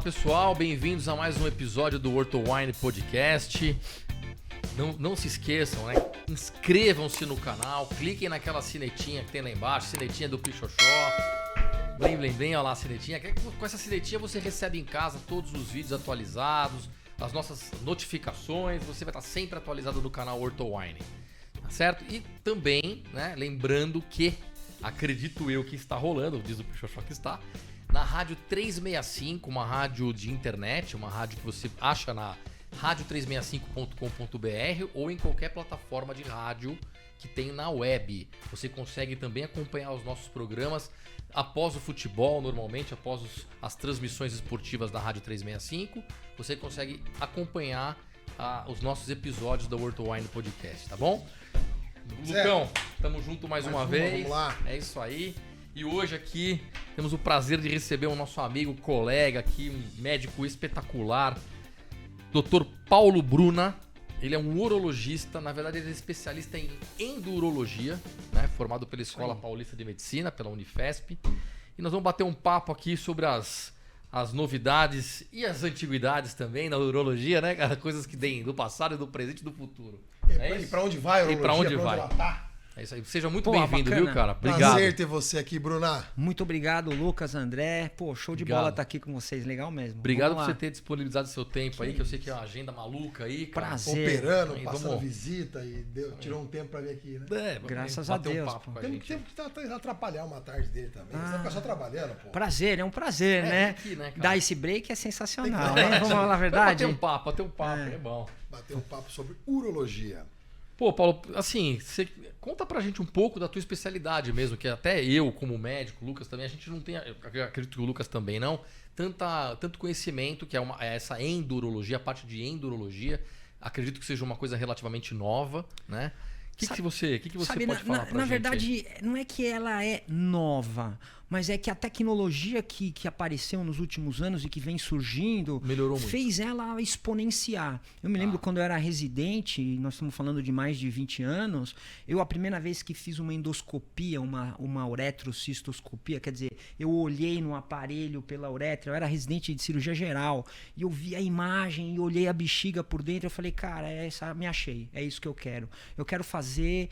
pessoal, bem-vindos a mais um episódio do OrthoWine Podcast. Não se esqueçam, né? Inscrevam-se no canal, cliquem naquela sinetinha que tem lá embaixo, sinetinha do Pichoxó. Blim, blim, blim, olha lá a sinetinha. Com essa sinetinha você recebe em casa todos os vídeos atualizados, as nossas notificações, você vai estar sempre atualizado no canal OrthoWine, tá certo? E também, né, lembrando que, acredito eu que está rolando, diz o Pichoxó que está, na Rádio 365, uma rádio de internet, uma rádio que você acha na radio365.com.br ou em qualquer plataforma de rádio que tem na web. Você consegue também acompanhar os nossos programas após o futebol, normalmente, após as transmissões esportivas da Rádio 365. Você consegue acompanhar os nossos episódios da OrthoWine Podcast, tá bom? Lucão, tamo junto mais uma vez. Vamos lá. É isso aí. E hoje aqui temos o prazer de receber o nosso amigo, colega aqui, um médico espetacular, Dr. Paulo Bruna. Ele é um urologista, na verdade ele é especialista em endurologia, né? Formado pela Escola Paulista de Medicina, pela Unifesp. E nós vamos bater um papo aqui sobre as novidades e as antiguidades também na urologia, né? Coisas que tem do passado e do presente e do futuro. E pra onde vai a urologia? E pra onde vai? Ela tá? É isso aí. Seja muito bem-vindo, viu, cara? Obrigado. Prazer ter você aqui, Bruna. Muito obrigado, Lucas, André. Pô, show de bola estar aqui com vocês. Legal mesmo. Obrigado por você ter disponibilizado seu tempo aí, que eu sei que é uma agenda maluca aí, cara. Prazer. Operando, Aí, passando visita e tirou um tempo pra vir aqui, né? Graças a Deus. Tem que atrapalhar uma tarde dele também. Você tá só trabalhando, pô. Prazer, é um prazer, né? Aqui, né, cara? Dar esse break é sensacional, né? Vamos falar a verdade? Bater um papo, é bom. Bater um papo sobre urologia. Pô, Paulo, assim, você conta pra gente um pouco da tua especialidade mesmo, que até eu, como médico, o Lucas também, a gente não tem, eu acredito que o Lucas também não, tanto conhecimento, que é essa endurologia, a parte de endurologia, acredito que seja uma coisa relativamente nova, né? O que você pode falar pra gente? Na verdade, não é que ela é nova, mas é que a tecnologia que apareceu nos últimos anos e que vem surgindo melhorou muito. Fez ela exponenciar. Eu me lembro quando eu era residente, nós estamos falando de mais de 20 anos, a primeira vez que fiz uma endoscopia, uma uretrocistoscopia, quer dizer, eu olhei no aparelho pela uretra, eu era residente de cirurgia geral, e eu vi a imagem e olhei a bexiga por dentro, eu falei, cara, me achei, é isso que eu quero. Eu quero fazer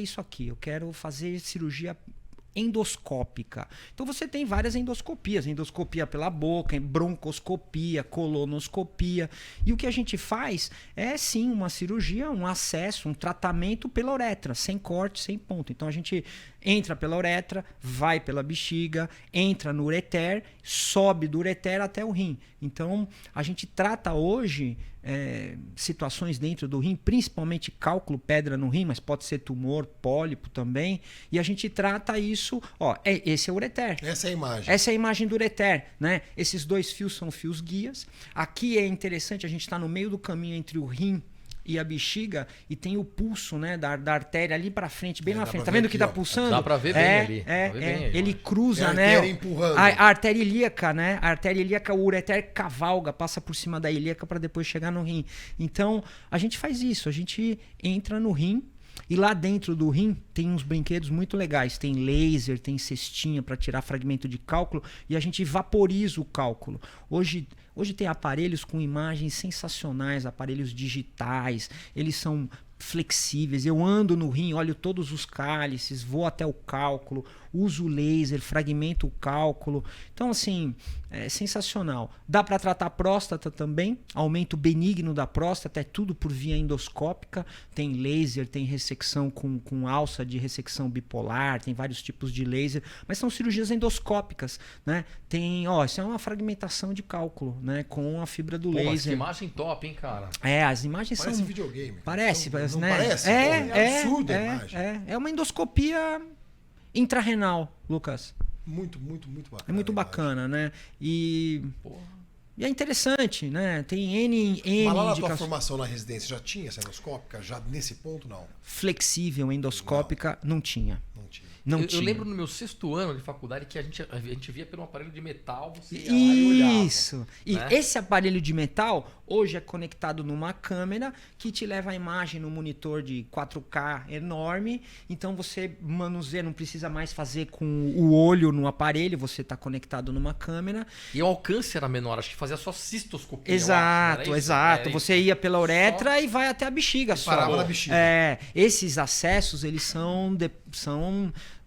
isso aqui, eu quero fazer cirurgia endoscópica. Então você tem várias endoscopias, endoscopia pela boca, broncoscopia, colonoscopia, e o que a gente faz é sim uma cirurgia, um acesso, um tratamento pela uretra, sem corte, sem ponto. Então a gente entra pela uretra, vai pela bexiga, entra no ureter, sobe do ureter até o rim. Então a gente trata hoje situações dentro do rim, principalmente cálculo, pedra no rim, mas pode ser tumor, pólipo também, e a gente trata isso, esse é o ureter. Essa é a imagem. Essa é a imagem do ureter, né? Esses dois fios são fios guias. Aqui é interessante, a gente está no meio do caminho entre o rim e a bexiga, e tem o pulso, né, da artéria ali pra frente, bem na frente. Tá vendo que tá pulsando? Dá pra ver bem ali. Ele cruza, a né? artéria empurrando. A artéria ilíaca, né? A artéria ilíaca, o ureter cavalga, passa por cima da ilíaca para depois chegar no rim. Então, a gente faz isso, a gente entra no rim, e lá dentro do rim tem uns brinquedos muito legais. Tem laser, tem cestinha para tirar fragmento de cálculo, e a gente vaporiza o cálculo. Hoje tem aparelhos com imagens sensacionais, aparelhos digitais, eles são flexíveis. Eu ando no rim, olho todos os cálices, vou até o cálculo, uso o laser, fragmento o cálculo. Então, assim, é sensacional. Dá para tratar a próstata também, aumento benigno da próstata, é tudo por via endoscópica. Tem laser, tem ressecção com alça de ressecção bipolar, tem vários tipos de laser, mas são cirurgias endoscópicas, né? Tem, isso é uma fragmentação de cálculo, né, com a fibra do laser. Mas que imagem top, hein, cara? As imagens parece são... videogame. Parece, não né? Parece? É absurdo a imagem. É uma endoscopia intrarrenal, Lucas. Muito, muito, muito bacana. É muito bacana, né? E é interessante, né? Tem N Mas lá na tua formação na residência já tinha essa endoscópica? Já nesse ponto, não? Flexível endoscópica não tinha. Não Eu tinha. lembro no meu 6º ano de faculdade que a gente via pelo aparelho de metal, você ia lá e olhava. Isso. E né? esse aparelho de metal hoje é conectado numa câmera que te leva a imagem no monitor de 4K enorme. Então você manuseia, não precisa mais fazer com o olho no aparelho, você está conectado numa câmera. E o alcance era menor, acho que fazia só cistoscopia. Exato, eu acho, não era isso? exato. Era Você isso. ia pela uretra e vai até a bexiga só. Parava na bexiga. Esses acessos, eles são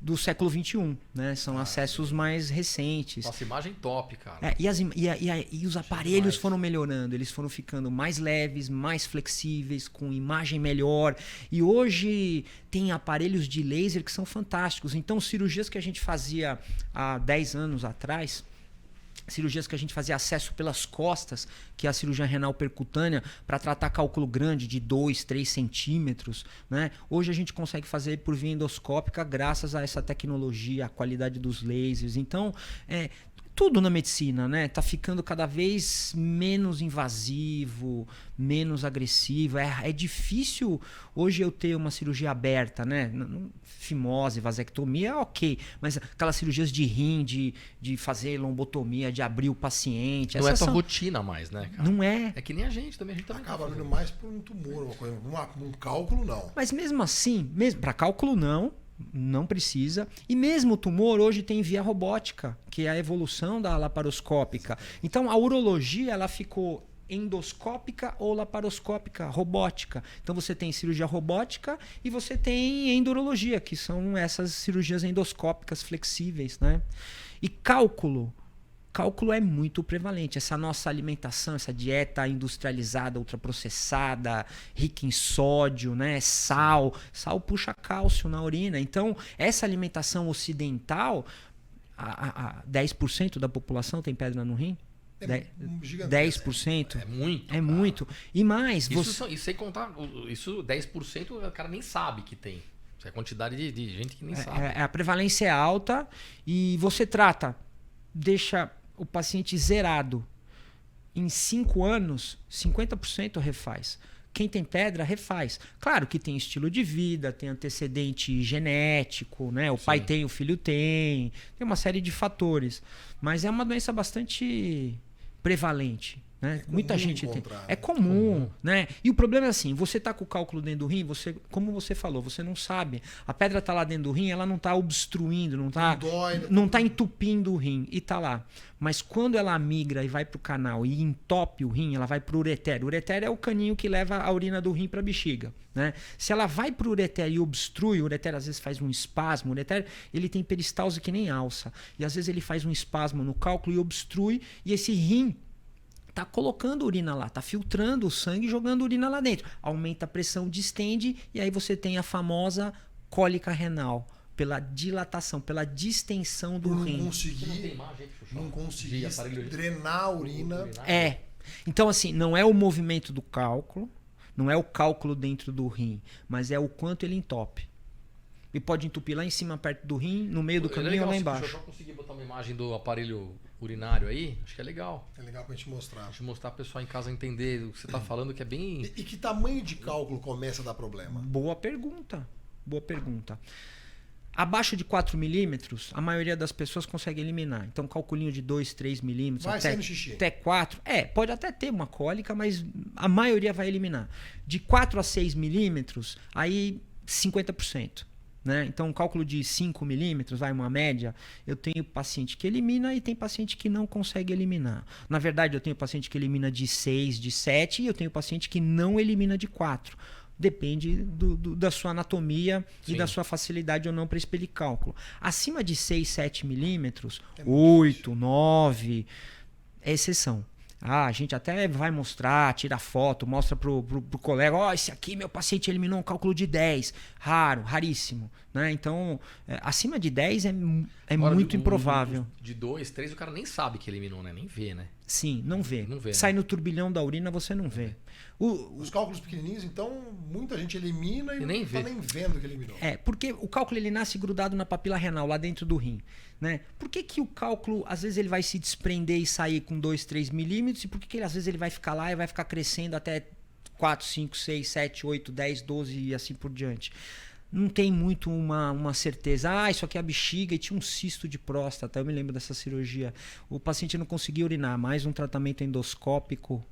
do século XXI, né? São acessos mais recentes. Nossa, imagem top, cara. E os aparelhos demais. foram melhorando, eles foram ficando mais leves, mais flexíveis, com imagem melhor. E hoje tem aparelhos de laser que são fantásticos. Então, cirurgias que a gente fazia há 10 anos atrás, cirurgias que a gente fazia acesso pelas costas, que é a cirurgia renal percutânea, para tratar cálculo grande de 2, 3 centímetros, né? Hoje a gente consegue fazer por via endoscópica graças a essa tecnologia, a qualidade dos lasers. Então, tudo na medicina, né? Tá ficando cada vez menos invasivo, menos agressivo. É difícil hoje eu ter uma cirurgia aberta, né? Fimose, vasectomia, ok. Mas aquelas cirurgias de rim, de fazer lombotomia, de abrir o paciente. Não é tua são... rotina mais, né, cara? Não é. É que nem a gente também. Acaba vindo mais por um tumor, uma coisa. Um cálculo, não. Mas mesmo assim, para cálculo não precisa. E mesmo o tumor hoje tem via robótica, que é a evolução da laparoscópica. Então a urologia ela ficou endoscópica ou laparoscópica, robótica. Então você tem cirurgia robótica e você tem endurologia, que são essas cirurgias endoscópicas flexíveis, né? E cálculo é muito prevalente. Essa nossa alimentação, essa dieta industrializada, ultraprocessada, rica em sódio, né? Sal puxa cálcio na urina. Então, essa alimentação ocidental, 10% da população tem pedra no rim? 10%? É muito. É muito. E mais... Isso sem contar, isso 10% o cara nem sabe que tem. Isso é a quantidade de gente que nem sabe. A prevalência é alta e você deixa o paciente zerado. Em 5 anos, 50% refaz. Quem tem pedra, refaz. Claro que tem estilo de vida, tem antecedente genético, né? O pai tem, o filho tem. Tem uma série de fatores. Mas é uma doença bastante prevalente. Né? Muita gente tem. É comum, né? E o problema é assim, você tá com o cálculo dentro do rim, como você falou, você não sabe. A pedra tá lá dentro do rim, ela não tá obstruindo, não tá entupindo o rim e tá lá. Mas quando ela migra e vai pro canal e entope o rim, ela vai pro ureter. O ureter é o caninho que leva a urina do rim pra bexiga, né? Se ela vai pro ureter e obstrui, o ureter às vezes faz um espasmo, o ureter ele tem peristalse que nem alça. E às vezes ele faz um espasmo no cálculo e obstrui, e esse rim tá colocando urina lá, tá filtrando o sangue e jogando urina lá dentro. Aumenta a pressão, distende e aí você tem a famosa cólica renal, pela dilatação, pela distensão do rim. Não conseguir drenar a urina. Então assim, não é o movimento do cálculo, não é o cálculo dentro do rim, mas é o quanto ele entope. E pode entupir lá em cima, perto do rim, no meio do caminho ou lá embaixo. Se eu conseguir botar uma imagem do aparelho urinário aí, acho que é legal. É legal pra gente mostrar. Deixa eu mostrar pro pessoal em casa entender o que você tá falando, que é bem... E que tamanho de cálculo começa a dar problema? Boa pergunta. Abaixo de 4 milímetros, a maioria das pessoas consegue eliminar. Então, calculinho de 2, 3 milímetros, até 4. Pode até ter uma cólica, mas a maioria vai eliminar. De 4 a 6 milímetros, aí 50%. Né? Então, um cálculo de 5 milímetros, uma média, eu tenho paciente que elimina e tem paciente que não consegue eliminar. Na verdade, eu tenho paciente que elimina de 6, de 7 e eu tenho paciente que não elimina de 4. Depende da sua anatomia e da sua facilidade ou não para expelir cálculo. Acima de 6, 7 milímetros, 8, 9, é exceção. A gente até vai mostrar, tira foto, mostra pro colega, esse aqui meu paciente eliminou um cálculo de 10. Raríssimo. Né? Então, acima de 10 é muito improvável. De 2, 3 o cara nem sabe que eliminou, né? Nem vê, né? Sim, não vê. Não vê, sai né? no turbilhão da urina, você não vê. Os cálculos pequenininhos, então, muita gente elimina e nem não vê. tá nem vendo que eliminou. Porque o cálculo ele nasce grudado na papila renal, lá dentro do rim. Né? Por que o cálculo, às vezes, ele vai se desprender e sair com 2, 3 milímetros? E por que às vezes, ele vai ficar lá e vai ficar crescendo até 4, 5, 6, 7, 8, 10, 12 e assim por diante? não tem muito uma certeza. Ah, isso aqui é a bexiga e tinha um cisto de próstata. Eu me lembro dessa cirurgia. O paciente não conseguia urinar, mais um tratamento endoscópico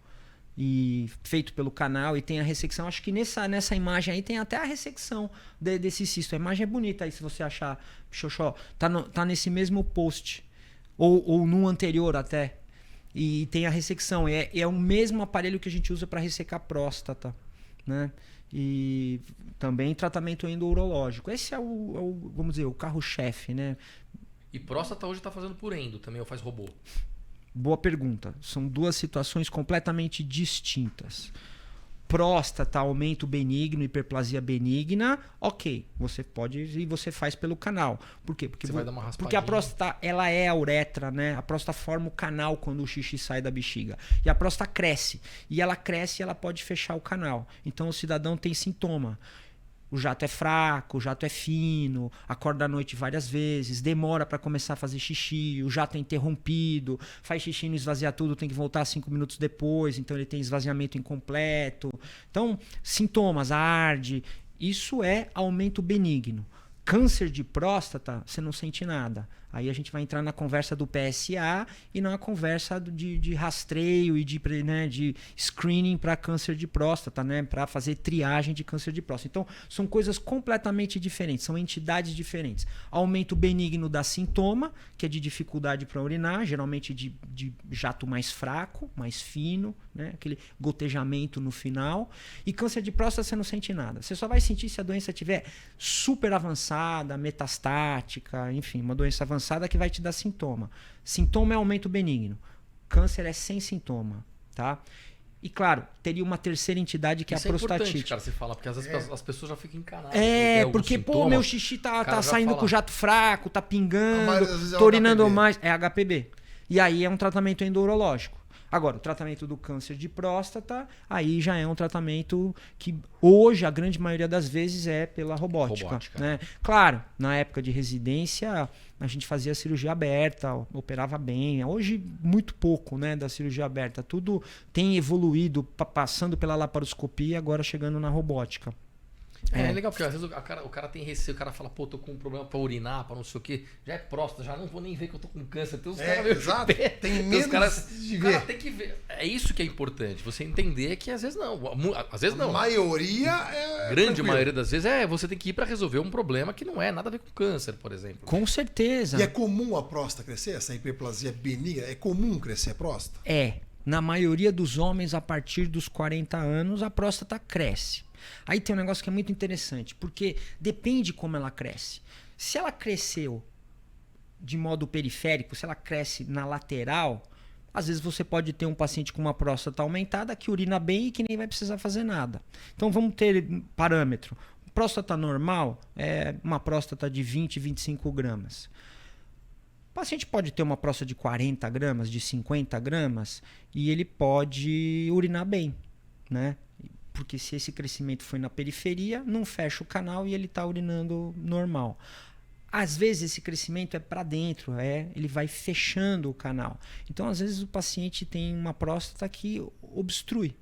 e feito pelo canal, e tem a ressecção. Acho que nessa imagem aí tem até a ressecção desse cisto. A imagem é bonita aí, se você achar, Xoxó. Tá nesse mesmo post. Ou no anterior até. E tem a ressecção. É o mesmo aparelho que a gente usa para ressecar próstata, né? E também tratamento endourológico. Esse é vamos dizer, o carro-chefe, né? E próstata hoje tá fazendo por endo também, ou faz robô? Boa pergunta. São duas situações completamente distintas. Próstata, aumento benigno, hiperplasia benigna, ok. Você pode e você faz pelo canal. Por quê? Porque, Você vai dar uma raspadinha. porque a próstata, ela é a uretra, né? A próstata forma o canal quando o xixi sai da bexiga. E a próstata cresce. E ela cresce e ela pode fechar o canal. Então o cidadão tem sintoma. O jato é fraco, o jato é fino, acorda à noite várias vezes, demora para começar a fazer xixi, o jato é interrompido, faz xixi e não esvazia tudo, tem que voltar 5 minutos depois, então ele tem esvaziamento incompleto. Então, sintomas, arde, isso é aumento benigno. Câncer de próstata, você não sente nada. Aí a gente vai entrar na conversa do PSA e na conversa de rastreio e de screening para câncer de próstata, né? Para fazer triagem de câncer de próstata. Então, são coisas completamente diferentes, são entidades diferentes. Aumento benigno dá sintoma, que é de dificuldade para urinar, geralmente de jato mais fraco, mais fino, né? Aquele gotejamento no final. E câncer de próstata você não sente nada. Você só vai sentir se a doença estiver super avançada, metastática, enfim, uma doença avançada que vai te dar sintoma. Sintoma é aumento benigno. Câncer é sem sintoma, tá? E claro, teria uma terceira entidade que isso é a prostatite. É importante, cara, você fala, porque às vezes as pessoas já ficam encanadas. Porque, pô, meu xixi tá saindo com jato fraco, tá pingando, é tô urinando mais. É HPB. E aí é um tratamento endourológico. Agora, o tratamento do câncer de próstata, aí já é um tratamento que hoje, a grande maioria das vezes, é pela robótica. Né? Claro, na época de residência, a gente fazia cirurgia aberta, operava bem. Hoje, muito pouco, né, da cirurgia aberta. Tudo tem evoluído, passando pela laparoscopia, agora chegando na robótica. É legal, porque às vezes o cara tem receio, o cara fala, pô, tô com um problema pra urinar, pra não sei o quê, já é próstata, já não vou nem ver que eu tô com câncer. Tem uns caras meio exato. Tem medo de ver. Tem que ver. É isso que é importante, você entender que às vezes não. Às vezes não. A maioria é. Grande maioria das vezes você tem que ir pra resolver um problema que não é nada a ver com câncer, por exemplo. Com certeza. E é comum a próstata crescer? Essa hiperplasia benigna? É comum crescer a próstata? É. Na maioria dos homens, a partir dos 40 anos, a próstata cresce. Aí tem um negócio que é muito interessante, porque depende como ela cresce. Se ela cresceu de modo periférico, se ela cresce na lateral, às vezes você pode ter um paciente com uma próstata aumentada que urina bem e que nem vai precisar fazer nada. Então vamos ter parâmetro. Próstata normal é uma próstata de 20, 25 gramas. O paciente pode ter uma próstata de 40 gramas, de 50 gramas, e ele pode urinar bem, né? Porque se esse crescimento foi na periferia, não fecha o canal e ele está urinando normal. Às vezes esse crescimento é para dentro, ele vai fechando o canal. Então, às vezes o paciente tem uma próstata que obstrui.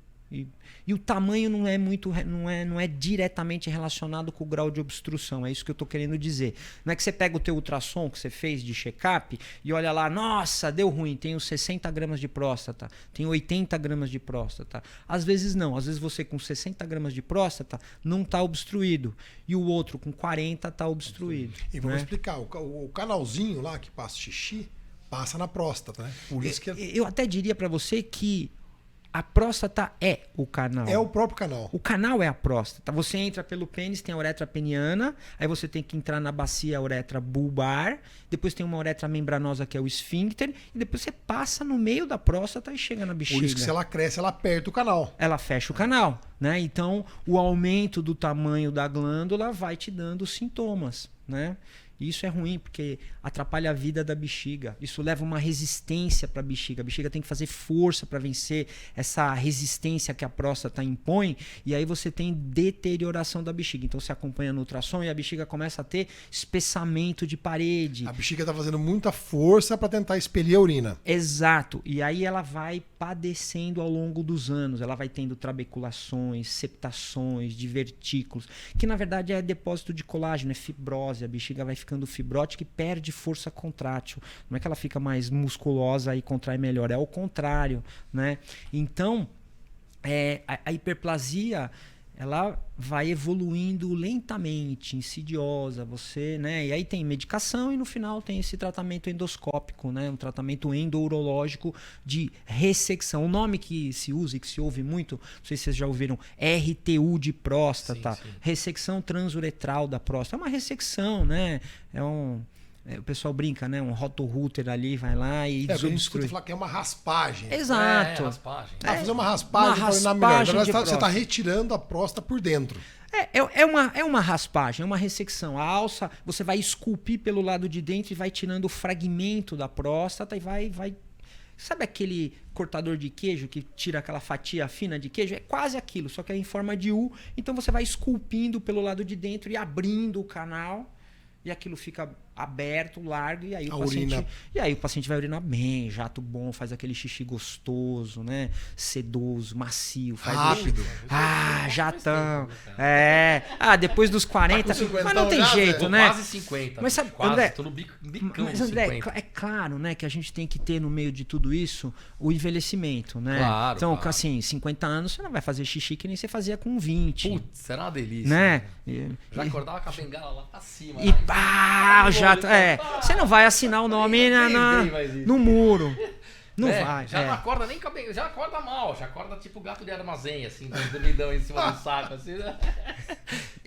E o tamanho não é diretamente relacionado com o grau de obstrução. É isso que eu estou querendo dizer. Não é que você pega o teu ultrassom que você fez de check-up e olha lá, nossa, deu ruim, tenho 60 gramas de próstata, tenho 80 gramas de próstata. Às vezes não. Às vezes você com 60 gramas de próstata não está obstruído. E o outro com 40 está obstruído. E vamos explicar. O canalzinho lá que passa xixi passa na próstata, né? Por isso que eu até diria para você que a próstata é o canal. É o próprio canal. O canal é a próstata. Você entra pelo pênis, tem a uretra peniana, aí você tem que entrar na bacia, a uretra bulbar, depois tem uma uretra membranosa que é o esfíncter, e depois você passa no meio da próstata e chega na bexiga. Por isso que se ela cresce, ela aperta o canal. Ela fecha o canal, né? Então, o aumento do tamanho da glândula vai te dando sintomas, né? E isso é ruim, porque atrapalha a vida da bexiga. Isso leva uma resistência para a bexiga. A bexiga tem que fazer força para vencer essa resistência que a próstata impõe. E aí você tem deterioração da bexiga. Então você acompanha no ultrassom e a bexiga começa a ter espessamento de parede. A bexiga tá fazendo muita força para tentar expelir a urina. Exato. E aí ela vai padecendo ao longo dos anos. Ela vai tendo trabeculações, septações, divertículos, que na verdade é depósito de colágeno, é fibrose. A bexiga vai ficando fibrótica e perde força contrátil. Não é que ela fica mais musculosa e contrai melhor, é o contrário, né? Então, a hiperplasia, ela vai evoluindo lentamente, insidiosa, você, né? E aí tem medicação e no final tem esse tratamento endoscópico, né? Um tratamento endourológico de ressecção. O nome que se usa e que se ouve muito, não sei se vocês já ouviram, RTU de próstata, sim. ressecção transuretral da próstata. É uma ressecção, né? O pessoal brinca, né? Um rotorrouter ali, vai lá e desobstrui. Falar que é uma raspagem. Exato. Raspagem. Fazer uma raspagem para urinar melhor. Na verdade, você está retirando a próstata por dentro. É uma raspagem, é uma ressecção. A alça, você vai esculpir pelo lado de dentro e vai tirando o fragmento da próstata e vai... Sabe aquele cortador de queijo que tira aquela fatia fina de queijo? É quase aquilo, só que é em forma de U. Então você vai esculpindo pelo lado de dentro e abrindo o canal. E aquilo fica aberto, largo, e aí o paciente vai urinar bem, jato bom, faz aquele xixi gostoso, né? Sedoso, macio, faz rápido. Jatão. Depois dos 40, mas não tem jeito, né? Quase 50. Mas sabe, quase, André, tô no bicão mas dos André, 50. é claro, né, que a gente tem que ter no meio de tudo isso o envelhecimento, né? Claro, então, claro. Assim, 50 anos você não vai fazer xixi que nem você fazia com 20. Putz, era uma delícia. Né? Já acordava com a bengala lá pra cima. E pá, você não vai assinar o nome no muro. Não vai. Já não acorda nem com a bengala, já acorda mal, já acorda tipo gato de armazém, assim, dormidão em cima do saco, assim.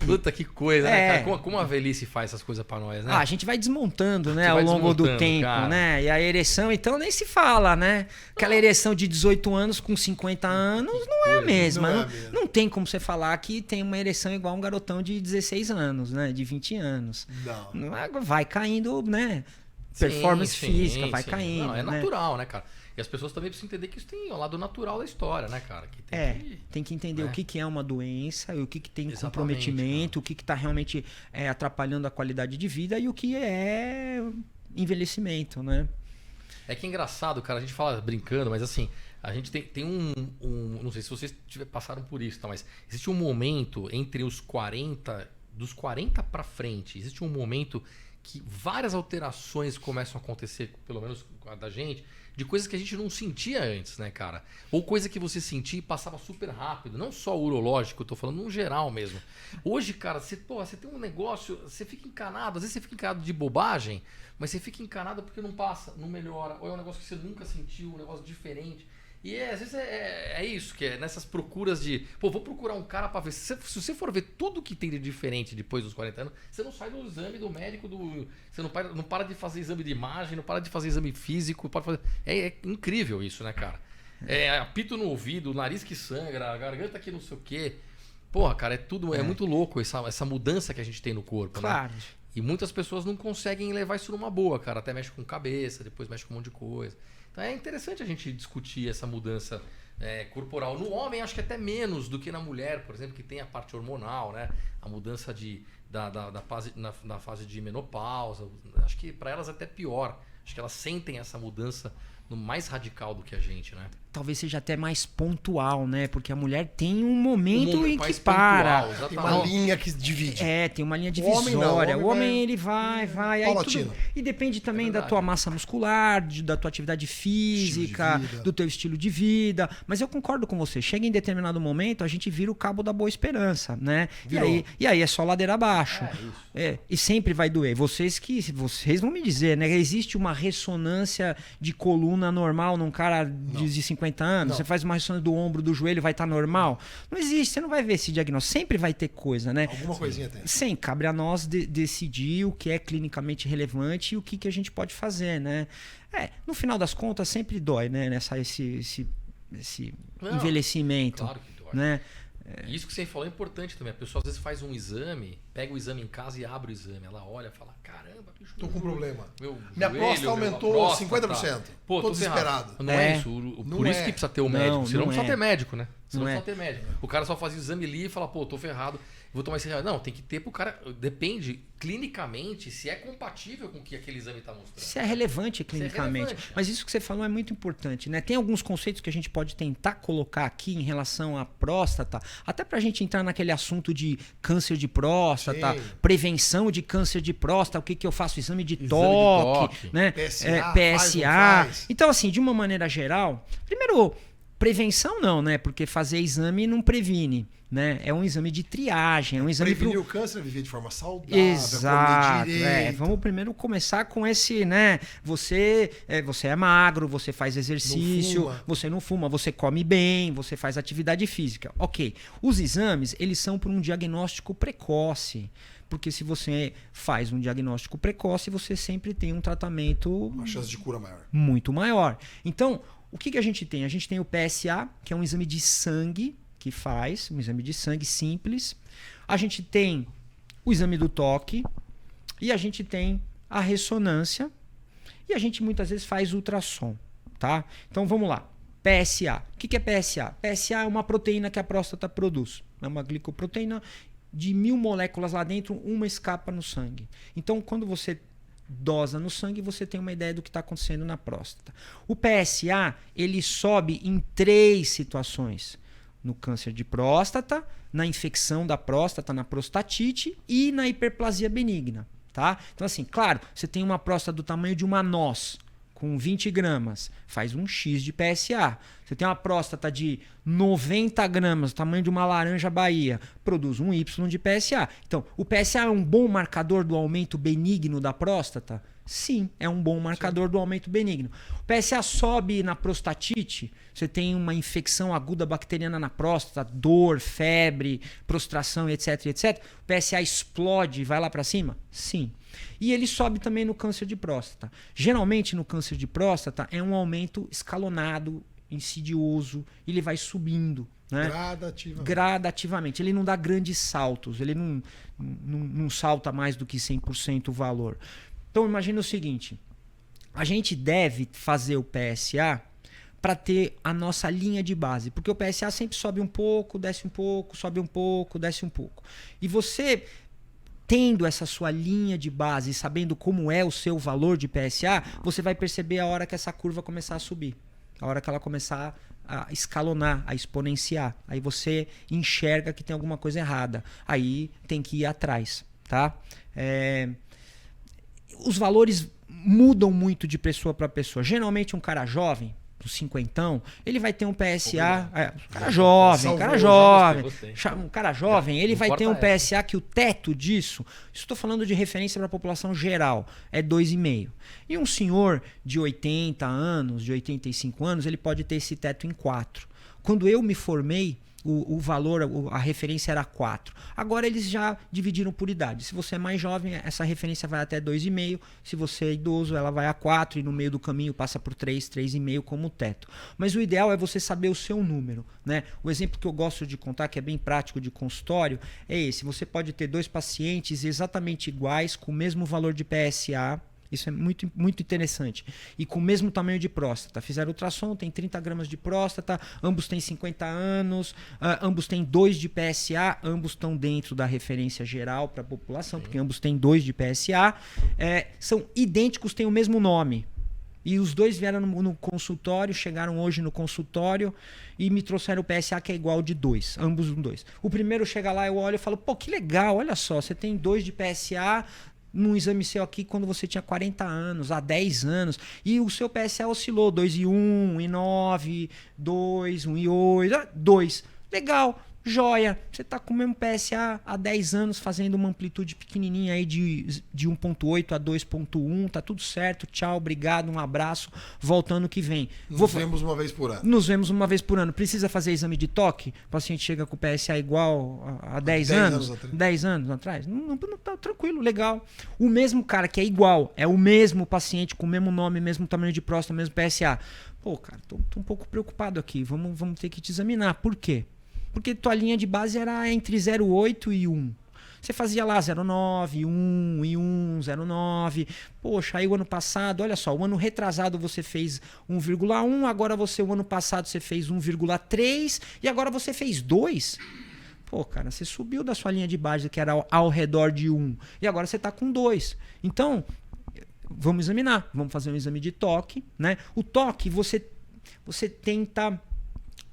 Puta que coisa, né, cara? Como a velhice faz essas coisas pra nós, né? A gente vai desmontando, né, ao longo do tempo, cara. Né? E a ereção, então, nem se fala, né? Aquela ereção de 18 anos com 50 anos não é a mesma. Não tem como você falar que tem uma ereção igual um garotão de 16 anos, né? De 20 anos. Não. Vai caindo, né? Performance física, vai caindo. Não, é natural, né, cara? E as pessoas também precisam entender que isso tem o lado natural da história, né, cara? Que tem que entender o que é uma doença, o que tem comprometimento, o que está realmente atrapalhando a qualidade de vida e o que é envelhecimento, né? É que é engraçado, cara, a gente fala brincando, mas assim, a gente tem um não sei se vocês passaram por isso, tá? Mas existe um momento entre os 40, dos 40 pra frente, existe um momento que várias alterações começam a acontecer, pelo menos da gente, de coisas que a gente não sentia antes, né, cara? Ou coisa que você sentia e passava super rápido. Não só o urológico, eu tô falando no geral mesmo. Hoje, cara, você tem um negócio, você fica encanado, às vezes você fica encanado de bobagem, mas você fica encanado porque não passa, não melhora, ou é um negócio que você nunca sentiu, um negócio diferente. E às vezes é isso, que é nessas procuras de... Pô, vou procurar um cara pra ver. Se você for ver tudo que tem de diferente depois dos 40 anos, você não sai do exame do médico, você não para de fazer exame de imagem, não para de fazer exame físico. É incrível isso, né, cara? Apito no ouvido, o nariz que sangra, a garganta que não sei o quê. Porra, cara, é muito louco essa mudança que a gente tem no corpo, claro, né? E muitas pessoas não conseguem levar isso numa boa, cara. Até mexe com cabeça, depois mexe com um monte de coisa. Então é interessante a gente discutir essa mudança corporal. No homem, acho que até menos do que na mulher, por exemplo, que tem a parte hormonal, né? A mudança na fase de menopausa. Acho que para elas é até pior. Acho que elas sentem essa mudança mais radical do que a gente, né? Talvez seja até mais pontual, né? Porque a mulher tem um momento em que para. Tem uma linha que divide. Tem uma linha divisória. O homem ele vai. Paulatino. E depende também da tua massa muscular, da tua atividade física, do teu estilo de vida. Mas eu concordo com você. Chega em determinado momento, a gente vira o cabo da Boa Esperança, né? E aí é só ladeira abaixo. E sempre vai doer. Vocês vão me dizer, né? Existe uma ressonância de coluna normal num cara de 50 anos, não. Você faz uma ressonância do ombro, do joelho, vai estar normal? Não existe, você não vai ver esse diagnóstico. Sempre vai ter coisa, né? Alguma coisinha tem. Sim, cabe a nós decidir o que é clinicamente relevante e o que a gente pode fazer, né? No final das contas, sempre dói, né? Esse envelhecimento. Claro que dói. Né? Isso que você falou é importante também. A pessoa às vezes faz um exame, pega o exame em casa e abre o exame. Ela olha e fala, caramba, bicho. Tô com problema. Minha próstata aumentou 50%. Pô, tô desesperado. Não é isso. Por isso que precisa ter o médico. Senão não precisa ter médico, né? Senão não precisa ter médico. O cara só faz o exame ali e fala, pô, tô ferrado. Vou tomar esse remédio. Não, tem que ter pro cara. Depende clinicamente se é compatível com o que aquele exame está mostrando. Se é relevante clinicamente. Mas isso que você falou é muito importante, né? Tem alguns conceitos que a gente pode tentar colocar aqui em relação à próstata, até pra gente entrar naquele assunto de câncer de próstata, prevenção de câncer de próstata, o que eu faço? Exame de toque, né? PSA. Então, assim, de uma maneira geral, primeiro, prevenção não, né? Porque fazer exame não previne. Né? É um exame de triagem, é um exame prevenir o câncer, viver de forma saudável, exato, vamos primeiro começar com esse, né? Você é magro, você faz exercício, você não fuma, você come bem, você faz atividade física. Ok. Os exames, eles são para um diagnóstico precoce. Porque se você faz um diagnóstico precoce, você sempre tem um tratamento... Uma chance de cura maior. Muito maior. Então, o que a gente tem? A gente tem o PSA, que é um exame de sangue, que faz um exame de sangue simples. A gente tem o exame do toque e a gente tem a ressonância e a gente muitas vezes faz ultrassom, tá? Então vamos lá. PSA. O que é PSA? PSA é uma proteína que a próstata produz. É uma glicoproteína de 1000 moléculas lá dentro, uma escapa no sangue. Então quando você dosa no sangue, você tem uma ideia do que está acontecendo na próstata. O PSA, ele sobe em 3 situações. No câncer de próstata, na infecção da próstata, na prostatite e na hiperplasia benigna, tá? Então assim, claro, você tem uma próstata do tamanho de uma noz, com 20 gramas, faz um X de PSA. Você tem uma próstata de 90 gramas, do tamanho de uma laranja Bahia, produz um Y de PSA. Então, o PSA é um bom marcador do aumento benigno da próstata? Sim, é um bom marcador do aumento benigno. O PSA sobe na prostatite, você tem uma infecção aguda bacteriana na próstata, dor, febre, prostração, etc, etc. O PSA explode e vai lá para cima? Sim. E ele sobe também no câncer de próstata. Geralmente no câncer de próstata é um aumento escalonado, insidioso, ele vai subindo. Né? Gradativamente. Ele não dá grandes saltos, ele não salta mais do que 100% o valor. Então imagina o seguinte, a gente deve fazer o PSA para ter a nossa linha de base, porque o PSA sempre sobe um pouco, desce um pouco, sobe um pouco, desce um pouco. E você tendo essa sua linha de base, sabendo como é o seu valor de PSA, você vai perceber a hora que essa curva começar a subir, a hora que ela começar a escalonar, a exponenciar. Aí você enxerga que tem alguma coisa errada, aí tem que ir atrás, tá? Os valores mudam muito de pessoa para pessoa. Geralmente um cara jovem, do cinquentão, ele vai ter um PSA... Um cara jovem, ele vai ter um PSA que o teto disso, estou falando de referência para a população geral, é 2,5. E um senhor de 80 anos, de 85 anos, ele pode ter esse teto em 4. Quando eu me formei, o valor, a referência era 4. Agora eles já dividiram por idade. Se você é mais jovem, essa referência vai até 2,5. Se você é idoso, ela vai a 4 e no meio do caminho passa por 3, 3,5 como teto. Mas o ideal é você saber o seu número, né? O exemplo que eu gosto de contar, que é bem prático de consultório, é esse. Você pode ter 2 pacientes exatamente iguais, com o mesmo valor de PSA. Isso é muito, muito interessante. E com o mesmo tamanho de próstata. Fizeram ultrassom, tem 30 gramas de próstata, ambos têm 50 anos, ambos têm 2 de PSA, ambos estão dentro da referência geral para a população, porque ambos têm 2 de PSA. São idênticos, têm o mesmo nome. E os dois vieram no consultório, chegaram hoje no consultório e me trouxeram o PSA que é igual de 2, ambos 2. O primeiro chega lá, eu olho e falo, pô, que legal, olha só, você tem 2 de PSA... num exame seu aqui quando você tinha 40 anos, há 10 anos, e o seu PSA oscilou 2,1, 1,9, 2, 1,8, 2. Legal, joia. Você está com o mesmo PSA há 10 anos, fazendo uma amplitude pequenininha aí de 1,8 a 2,1, tá tudo certo, tchau, obrigado, um abraço, volta ano que vem. Nos vemos uma vez por ano. Nos vemos uma vez por ano. Precisa fazer exame de toque? O paciente chega com o PSA igual a 10 anos? 10 anos atrás? Não, tá tranquilo, legal. O mesmo cara que é igual, é o mesmo paciente com o mesmo nome, mesmo tamanho de próstata, mesmo PSA. Pô, cara, tô um pouco preocupado aqui, vamos ter que te examinar. Por quê? Porque tua linha de base era entre 0,8 e 1. Você fazia lá 0,9, 1, e 1, 0,9. Poxa, aí o ano passado, olha só, o ano retrasado você fez 1,1, agora o ano passado você fez 1,3 e agora você fez 2. Pô, cara, você subiu da sua linha de base que era ao redor de 1 e agora você está com 2. Então, vamos examinar, vamos fazer um exame de toque, né? O toque, você tenta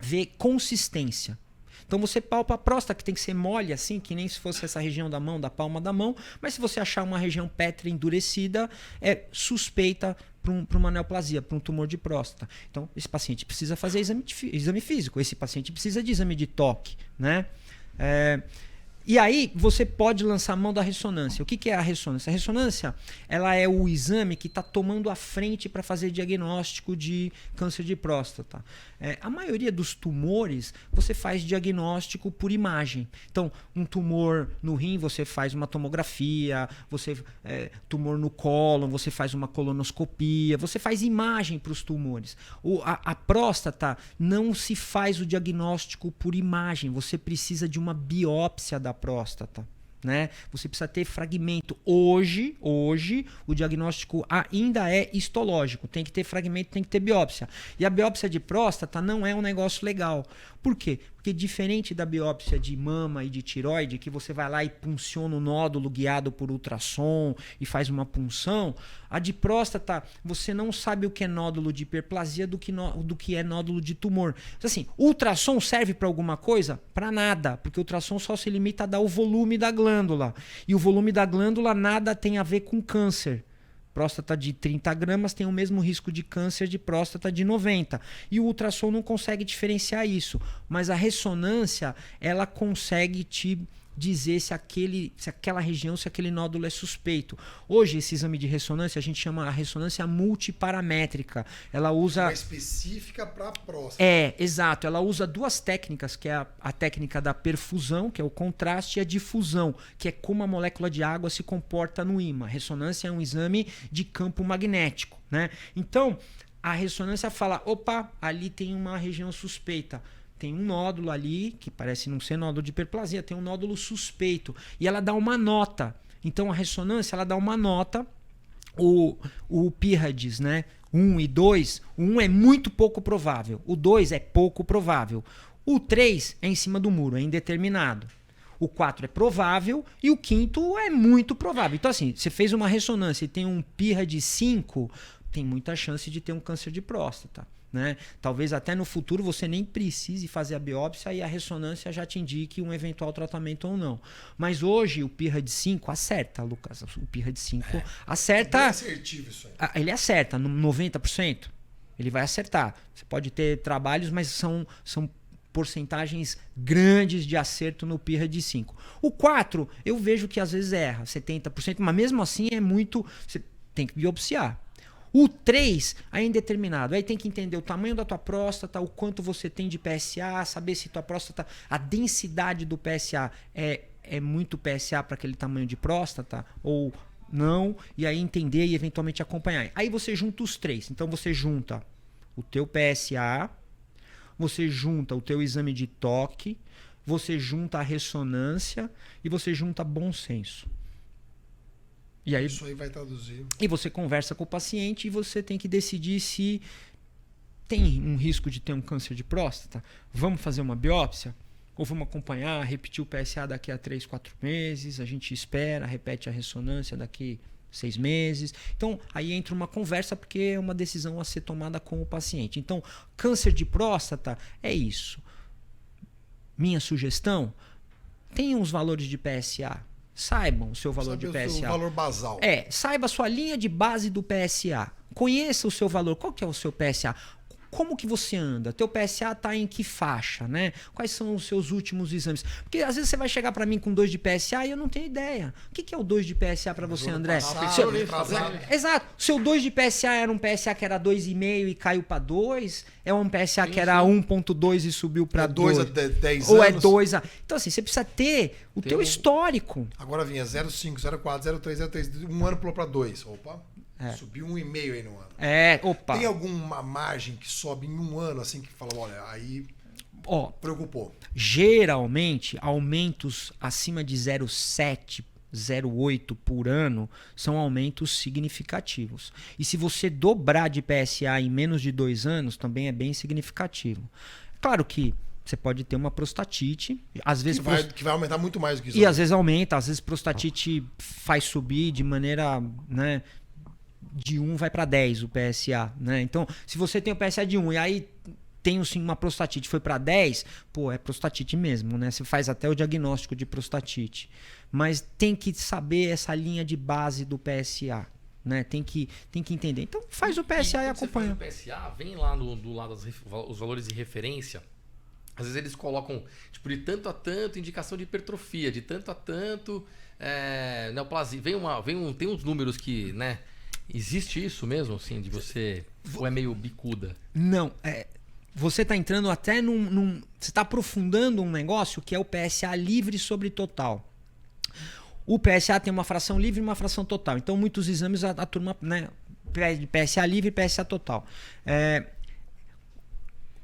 ver consistência. Então você palpa a próstata, que tem que ser mole assim, que nem se fosse essa região da mão, da palma da mão, mas se você achar uma região pétrea endurecida, é suspeita para uma neoplasia, para um tumor de próstata. Então esse paciente precisa fazer exame físico, esse paciente precisa de exame de toque, né? E aí você pode lançar a mão da ressonância. O que é a ressonância? A ressonância, ela é o exame que está tomando a frente para fazer diagnóstico de câncer de próstata. A maioria dos tumores, você faz diagnóstico por imagem. Então, um tumor no rim, você faz uma tomografia, tumor no cólon, você faz uma colonoscopia, você faz imagem para os tumores. A próstata não se faz o diagnóstico por imagem, você precisa de uma biópsia da próstata, né? Você precisa ter fragmento. Hoje o diagnóstico ainda é histológico, tem que ter fragmento, tem que ter biópsia. E a biópsia de próstata não é um negócio legal. Por quê? Porque diferente da biópsia de mama e de tireoide, que você vai lá e punciona o nódulo guiado por ultrassom e faz uma punção, a de próstata, você não sabe o que é nódulo de hiperplasia do que é nódulo de tumor. Assim, ultrassom serve para alguma coisa? Para nada, porque o ultrassom só se limita a dar o volume da glândula. E o volume da glândula nada tem a ver com câncer. Próstata de 30 gramas tem o mesmo risco de câncer de próstata de 90. E o ultrassom não consegue diferenciar isso. Mas a ressonância, ela consegue te dizer se aquela região, se aquele nódulo é suspeito. Hoje, esse exame de ressonância, a gente chama a ressonância multiparamétrica. Ela usa... É específica para a próstata. Exato. Ela usa duas técnicas, que é a técnica da perfusão, que é o contraste, e a difusão, que é como a molécula de água se comporta no ímã. A ressonância é um exame de campo magnético, né? Então, a ressonância fala, opa, ali tem uma região suspeita. Tem um nódulo ali, que parece não ser nódulo de hiperplasia, tem um nódulo suspeito. E ela dá uma nota. Então a ressonância, ela dá uma nota. O PIRADS, né? 1 e 2, o 1 é muito pouco provável. O 2 é pouco provável. O 3 é em cima do muro, é indeterminado. O 4 é provável e o 5º é muito provável. Então assim, você fez uma ressonância e tem um PIRADS 5, tem muita chance de ter um câncer de próstata. Né? Talvez até no futuro você nem precise fazer a biópsia e a ressonância já te indique um eventual tratamento ou não. Mas hoje o PIRADS 5 acerta, Lucas. O PIRADS 5 acerta. É assertivo isso aí. Ele acerta, 90%. Ele vai acertar. Você pode ter trabalhos, mas são porcentagens grandes de acerto no PIRADS 5. O 4, eu vejo que às vezes erra, 70%, mas mesmo assim é muito... Você tem que biopsiar. O 3 é indeterminado. Aí tem que entender o tamanho da tua próstata, o quanto você tem de PSA, saber se tua próstata, a densidade do PSA é muito PSA para aquele tamanho de próstata ou não, e aí entender e eventualmente acompanhar. Aí você junta os 3. Então você junta o teu PSA, você junta o teu exame de toque, você junta a ressonância e você junta bom senso. E aí, isso aí vai traduzir. E você conversa com o paciente e você tem que decidir se tem um risco de ter um câncer de próstata. Vamos fazer uma biópsia? Ou vamos acompanhar, repetir o PSA daqui a 3, 4 meses, a gente espera, repete a ressonância daqui 6 meses. Então, aí entra uma conversa porque é uma decisão a ser tomada com o paciente. Então, câncer de próstata é isso. Minha sugestão, tenham os valores de PSA. Saibam o seu valor de PSA. O valor basal. Saiba a sua linha de base do PSA. Conheça o seu valor. Qual que é o seu PSA? Como que você anda? Teu PSA está em que faixa, né? Quais são os seus últimos exames? Porque às vezes você vai chegar para mim com 2 de PSA e eu não tenho ideia. O que é o 2 de PSA para você, André? Exato. Seu 2 de PSA era um PSA que era 2,5 e caiu para 2? É um PSA que era 1,2 e subiu para 2? 2 a 10 Ou anos? é 2 a... Então assim, você precisa ter o teu histórico. Agora vinha 0,5, 0,4, 0,3, 0,3. Um ano pulou para 2. Opa. Subiu 1,5 aí no ano. Opa. Tem alguma margem que sobe em um ano, assim, que fala, olha, aí... Ó, Preocupou. geralmente, aumentos acima de 0,7, 0,8 por ano são aumentos significativos. E se você dobrar de PSA em menos de 2 anos, também é bem significativo. Claro que você pode ter uma prostatite, às vezes Que vai aumentar muito mais do que isso. e às vezes aumenta, às vezes prostatite faz subir de maneira, né, de 1 vai para 10 o PSA, né? Então, se você tem o PSA de 1 e aí tem sim uma prostatite, foi para 10, pô, é prostatite mesmo, né? Você faz até o diagnóstico de prostatite. Mas tem que saber essa linha de base do PSA, né? Tem que entender. Então, faz o PSA e acompanha. Você faz o PSA, vem lá do lado os valores de referência. Às vezes eles colocam, tipo, de tanto a tanto, indicação de hipertrofia, de tanto a tanto, neoplasia. Tem uns números que, né? Existe isso mesmo, assim, de você... Ou é meio bicuda? Não, você está entrando até você está aprofundando um negócio que é o PSA livre sobre total. O PSA tem uma fração livre e uma fração total. Então, muitos exames a turma, né, pede PSA livre e PSA total.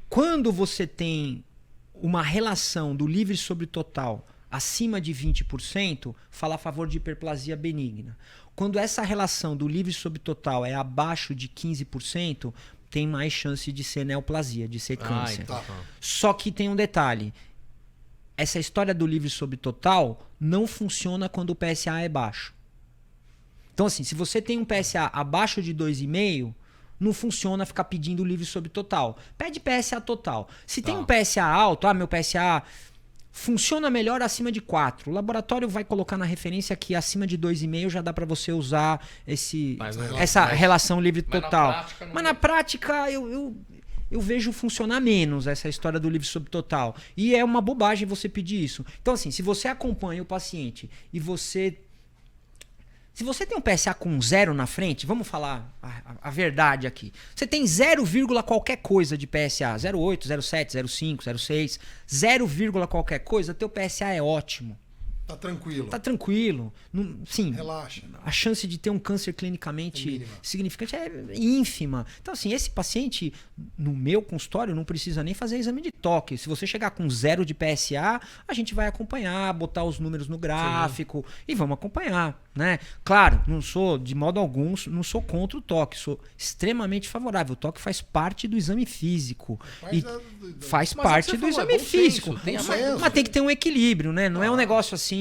Quando você tem uma relação do livre sobre total acima de 20%, fala a favor de hiperplasia benigna. Quando essa relação do livre sobre total é abaixo de 15%, tem mais chance de ser neoplasia, de ser câncer. Então. Só que tem um detalhe. Essa história do livre sobre total não funciona quando o PSA é baixo. Então, assim, se você tem um PSA abaixo de 2,5, não funciona ficar pedindo livre sobre total. Pede PSA total. Se tem um PSA alto, meu PSA funciona melhor acima de 4. O laboratório vai colocar na referência que acima de 2,5 já dá para você usar essa relação livre total. Mas na prática eu vejo funcionar menos essa história do livre sobre total. E é uma bobagem você pedir isso. Então, assim, se você acompanha o paciente e se você tem um PSA com 0 na frente, vamos falar a verdade aqui. Você tem 0, qualquer coisa de PSA, 0,8, 0,7, 0,5, 0,6, 0, qualquer coisa, teu PSA é ótimo. Tá tranquilo. Tá tranquilo. Sim, Relaxa. a chance de ter um câncer clinicamente significante é ínfima. Então, assim, esse paciente, no meu consultório, não precisa nem fazer exame de toque. Se você chegar com 0 de PSA, a gente vai acompanhar, botar os números no gráfico e vamos acompanhar, né? Claro, não sou, de modo algum, não sou contra o toque. Sou extremamente favorável. O toque faz parte do exame físico. Faz parte do exame físico. Mas tem que ter um equilíbrio, né? Não é um negócio assim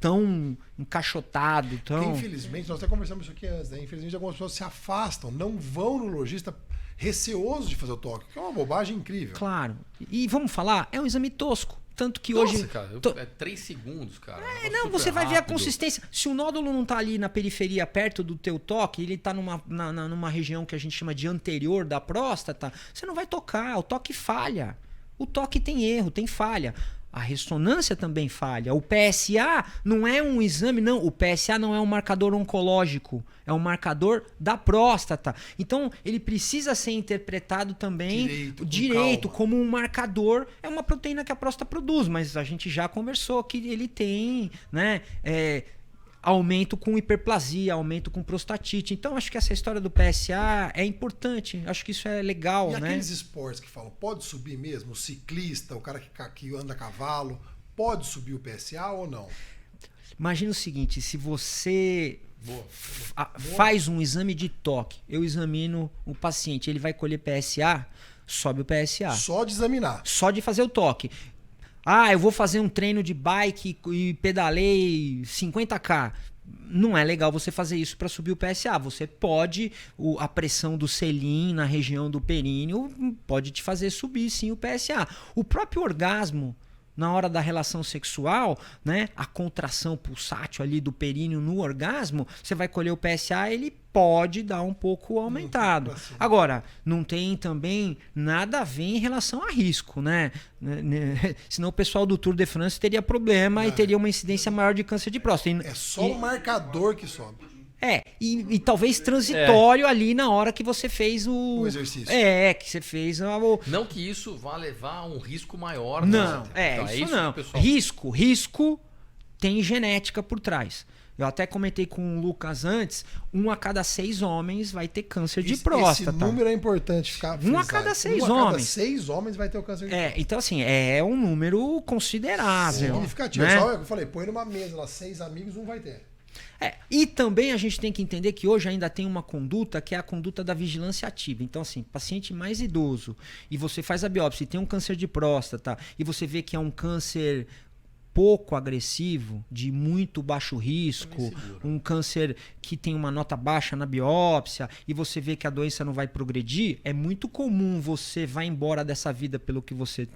tão encaixotado, tão... Infelizmente, nós até conversamos isso aqui antes, né? Infelizmente, algumas pessoas se afastam, não vão no lojista receoso de fazer o toque, que é uma bobagem incrível. Claro. E vamos falar, é um exame tosco. Tanto que Nossa, hoje... cara, é 3 segundos, cara. Você vai ver a consistência. Se o nódulo não tá ali na periferia, perto do teu toque, ele tá numa região que a gente chama de anterior da próstata, você não vai tocar, o toque falha. O toque tem erro, tem falha. A ressonância também falha. O PSA não é um exame, não. O PSA não é um marcador oncológico. É um marcador da próstata. Então, ele precisa ser interpretado também direito como um marcador. É uma proteína que a próstata produz, mas a gente já conversou que ele tem, né, aumento com hiperplasia, aumento com prostatite. Então, acho que essa história do PSA é importante. Acho que isso é legal, e né? aqueles esportes que falam, pode subir mesmo? O ciclista, o cara que anda a cavalo, pode subir o PSA ou não? Imagina o seguinte, se você faz um exame de toque, eu examino o paciente, ele vai colher PSA, sobe o PSA. Só de examinar. Só de fazer o toque. Eu vou fazer um treino de bike e pedalei 50km. Não é legal você fazer isso para subir o PSA. Você pode, a pressão do selim na região do períneo pode te fazer subir sim o PSA. O próprio orgasmo, na hora da relação sexual, né, a contração pulsátil ali do períneo no orgasmo, você vai colher o PSA, ele pode dar um pouco aumentado. Agora, não tem também nada a ver em relação a risco, né? Senão o pessoal do Tour de France teria problema e teria uma incidência maior de câncer de próstata. É só o marcador que sobe. E talvez transitório ali na hora que você fez o exercício. Que você fez Não que isso vá levar a um risco maior. Não, então, isso não. Risco tem genética por trás. Eu até comentei com o Lucas antes, 1 a cada 6 homens vai ter câncer de próstata. Esse número é importante ficar frisado. 1 a cada 6 homens. 1 a cada 6 6 homens vai ter o câncer de próstata. Então assim, é um número considerável. Significativo. Né? Só eu falei, põe numa mesa lá, 6 amigos, um vai ter. E também a gente tem que entender que hoje ainda tem uma conduta que é a conduta da vigilância ativa. Então, assim, paciente mais idoso e você faz a biópsia e tem um câncer de próstata e você vê que é um câncer pouco agressivo, de muito baixo risco, um câncer que tem uma nota baixa na biópsia e você vê que a doença não vai progredir, é muito comum você vai embora dessa vida pelo que você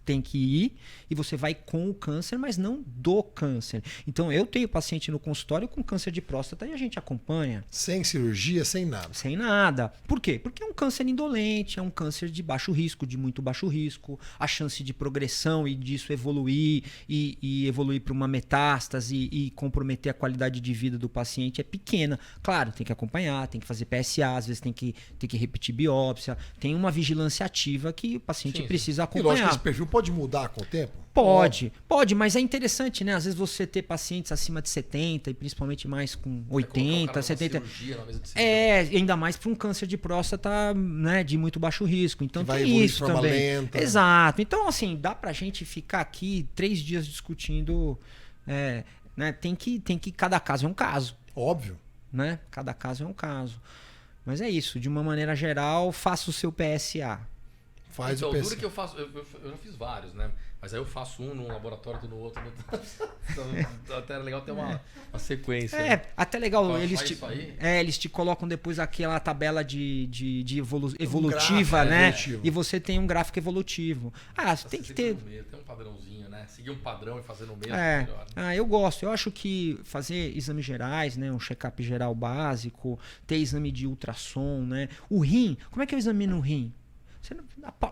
tem que ir e você vai com o câncer, mas não do câncer. Então eu tenho paciente no consultório com câncer de próstata e a gente acompanha. Sem cirurgia, sem nada. Sem nada. Por quê? Porque é um câncer indolente, é um câncer de baixo risco, de muito baixo risco. A chance de progressão e disso evoluir e evoluir para uma metástase e comprometer a qualidade de vida do paciente é pequena. Claro, tem que acompanhar, tem que fazer PSA, às vezes tem que repetir biópsia. Tem uma vigilância ativa que o paciente precisa acompanhar. E lógico que esse perfil pode mudar com o tempo? Pode, mas é interessante, né? Às vezes você ter pacientes acima de 70 e principalmente mais com 80, 70. Ainda mais para um câncer de próstata, né, de muito baixo risco. Então vai tem isso de forma também. lenta. Exato. Então, assim, dá pra gente ficar aqui 3 dias discutindo. Né? Tem que. Cada caso é um caso. Óbvio. Né? Cada caso é um caso. Mas é isso, de uma maneira geral, faça o seu PSA. Faz então, o PSA. duro que eu faço, eu já fiz vários, né? Mas aí eu faço um num laboratório, outro no outro. Então, até é legal ter uma sequência. Até legal. Eles te colocam depois aquela tabela de evolutiva, né? Evolutivo. E você tem um gráfico evolutivo. Você tem que ter. Tem um padrãozinho, né? Seguir um padrão e fazer no mesmo é melhor. Né? Eu gosto. Eu acho que fazer exames gerais, né? Um check-up geral básico, ter exame de ultrassom, né? O rim, como é que eu examino o rim?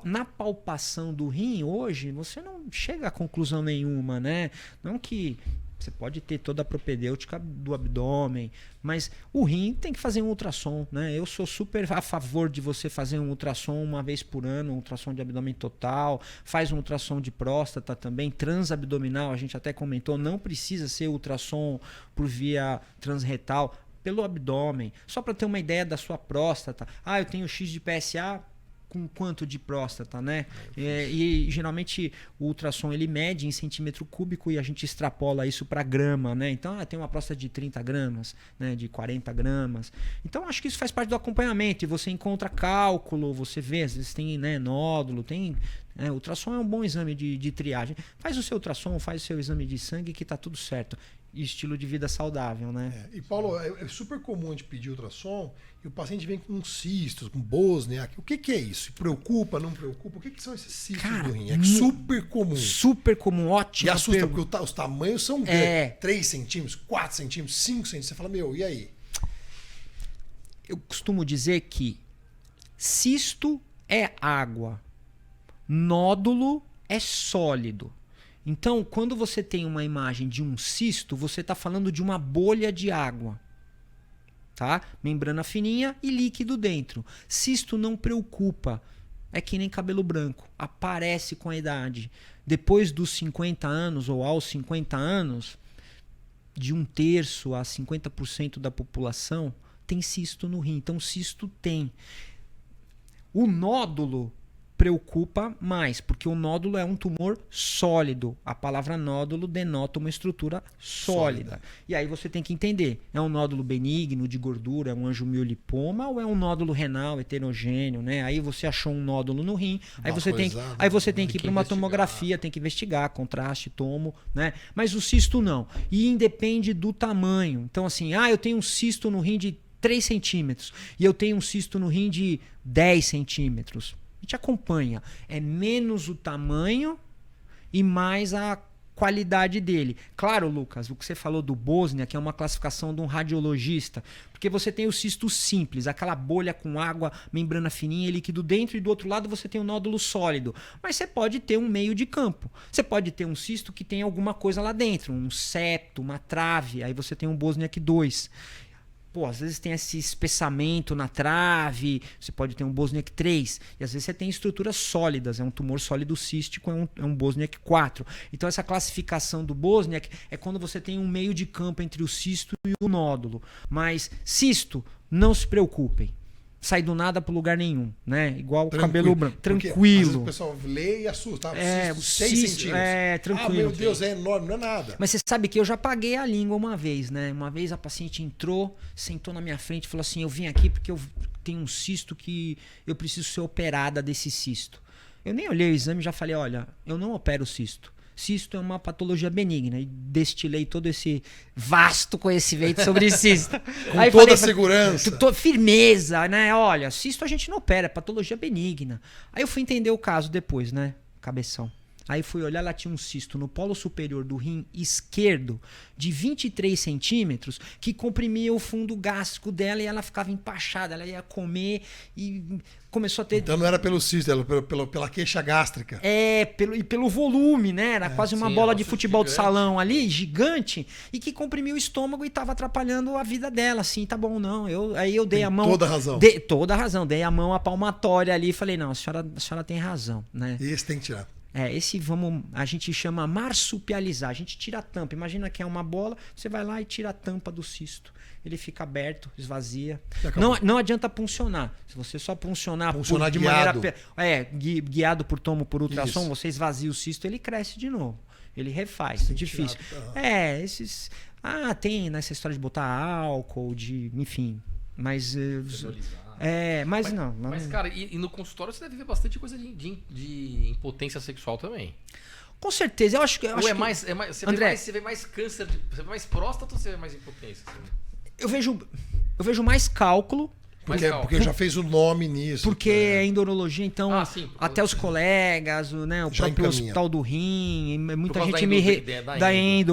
Na palpação do rim hoje, você não chega a conclusão nenhuma, né? Não que você pode ter toda a propedêutica do abdômen, mas o rim tem que fazer um ultrassom, né? Eu sou super a favor de você fazer um ultrassom uma vez por ano, um ultrassom de abdômen total, faz um ultrassom de próstata também, transabdominal, a gente até comentou, não precisa ser ultrassom por via transretal, pelo abdômen, só para ter uma ideia da sua próstata. Eu tenho X de PSA, com quanto de próstata, né? E geralmente o ultrassom ele mede em centímetro cúbico e a gente extrapola isso para grama, né? Então tem uma próstata de 30 gramas, né? De 40 gramas. Então acho que isso faz parte do acompanhamento e você encontra cálculo, você vê, às vezes tem, né, nódulo, tem... ultrassom é um bom exame de triagem. Faz o seu ultrassom, faz o seu exame de sangue que tá tudo certo. E estilo de vida saudável, né? E Paulo, é super comum a gente pedir ultrassom e o paciente vem com cistos, com Bosniak. O que é isso? Preocupa, não preocupa? O que são esses cistos do rim? É super comum. Super comum, ótimo. E assusta, porque os tamanhos são grandes. 3 centímetros, 4 centímetros, 5 centímetros. Você fala, e aí? Eu costumo dizer que cisto é água, nódulo é sólido. Então, quando você tem uma imagem de um cisto, você está falando de uma bolha de água. Tá? Membrana fininha e líquido dentro. Cisto não preocupa. É que nem cabelo branco. Aparece com a idade. Depois dos 50 anos ou aos 50 anos, de 1/3 a 50% da população tem cisto no rim. Então, cisto tem. O nódulo preocupa mais, porque o nódulo é um tumor sólido. A palavra nódulo denota uma estrutura sólida. E aí você tem que entender, é um nódulo benigno de gordura, é um angiomiolipoma ou é um nódulo renal heterogêneo, né? Aí você achou um nódulo no rim, aí você tem que ir para uma tomografia, tem que investigar, contraste, tomo, né? Mas o cisto não. E independe do tamanho. Então assim, eu tenho um cisto no rim de 3 centímetros e eu tenho um cisto no rim de 10 centímetros. A gente acompanha. É menos o tamanho e mais a qualidade dele. Claro, Lucas, o que você falou do Bosnia, que é uma classificação de um radiologista, porque você tem o cisto simples, aquela bolha com água, membrana fininha e líquido dentro, e do outro lado você tem um nódulo sólido. Mas você pode ter um meio de campo. Você pode ter um cisto que tem alguma coisa lá dentro, um septo, uma trave, aí você tem um Bosniak 2. Pô, às vezes tem esse espessamento na trave, você pode ter um Bosniak 3, e às vezes você tem estruturas sólidas, é um tumor sólido cístico, é um Bosniak 4. Então essa classificação do Bosniak é quando você tem um meio de campo entre o cisto e o nódulo. Mas cisto, não se preocupem. Sai do nada para lugar nenhum, né? Igual o cabelo branco. Tranquilo. Porque, às vezes, o pessoal lê e assusta. O 6 cisto, centímetros. tranquilo. Meu Deus, é enorme, não é nada. Mas você sabe que eu já paguei a língua uma vez, né? Uma vez a paciente entrou, sentou na minha frente e falou assim, eu vim aqui porque eu tenho um cisto que eu preciso ser operada desse cisto. Eu nem olhei o exame e já falei, olha, eu não opero cisto. Cisto é uma patologia benigna. E destilei todo esse vasto conhecimento sobre cisto. Com aí toda a segurança. Firmeza, né? Olha, cisto a gente não opera, é patologia benigna. Aí eu fui entender o caso depois, né? Cabeção. Aí fui olhar, ela tinha um cisto no polo superior do rim esquerdo de 23 centímetros que comprimia o fundo gástrico dela e ela ficava empachada. Ela ia comer e começou a ter... Então não era pelo cisto, era pela queixa gástrica. Pelo volume, né? Era quase uma bola de futebol gigante. De salão ali, gigante, e que comprimia o estômago e estava atrapalhando a vida dela, assim, tá bom, não. Aí eu dei a mão... Toda a razão. Toda a razão. Dei a mão à palmatória ali e falei, não, a senhora tem razão, né? E esse tem que tirar. Esse a gente chama marsupializar. A gente tira a tampa. Imagina que é uma bola, você vai lá e tira a tampa do cisto. Ele fica aberto, esvazia. Não adianta puncionar. Se você só puncionar de guiado. maneira guiado por tomo por ultrassom, você esvazia o cisto, ele cresce de novo. Ele refaz. É difícil. Tem nessa história de botar álcool, enfim. Mas mas não. Mas, cara, e no consultório você deve ver bastante coisa de impotência sexual também. Com certeza, eu acho que. Você vê mais câncer, você vê mais próstata ou você vê mais impotência? Eu vejo mais cálculo. Porque já fez o nome nisso. Porque é endurologia, então até os colegas, né, o já próprio encaminha. Hospital do Rim, muita gente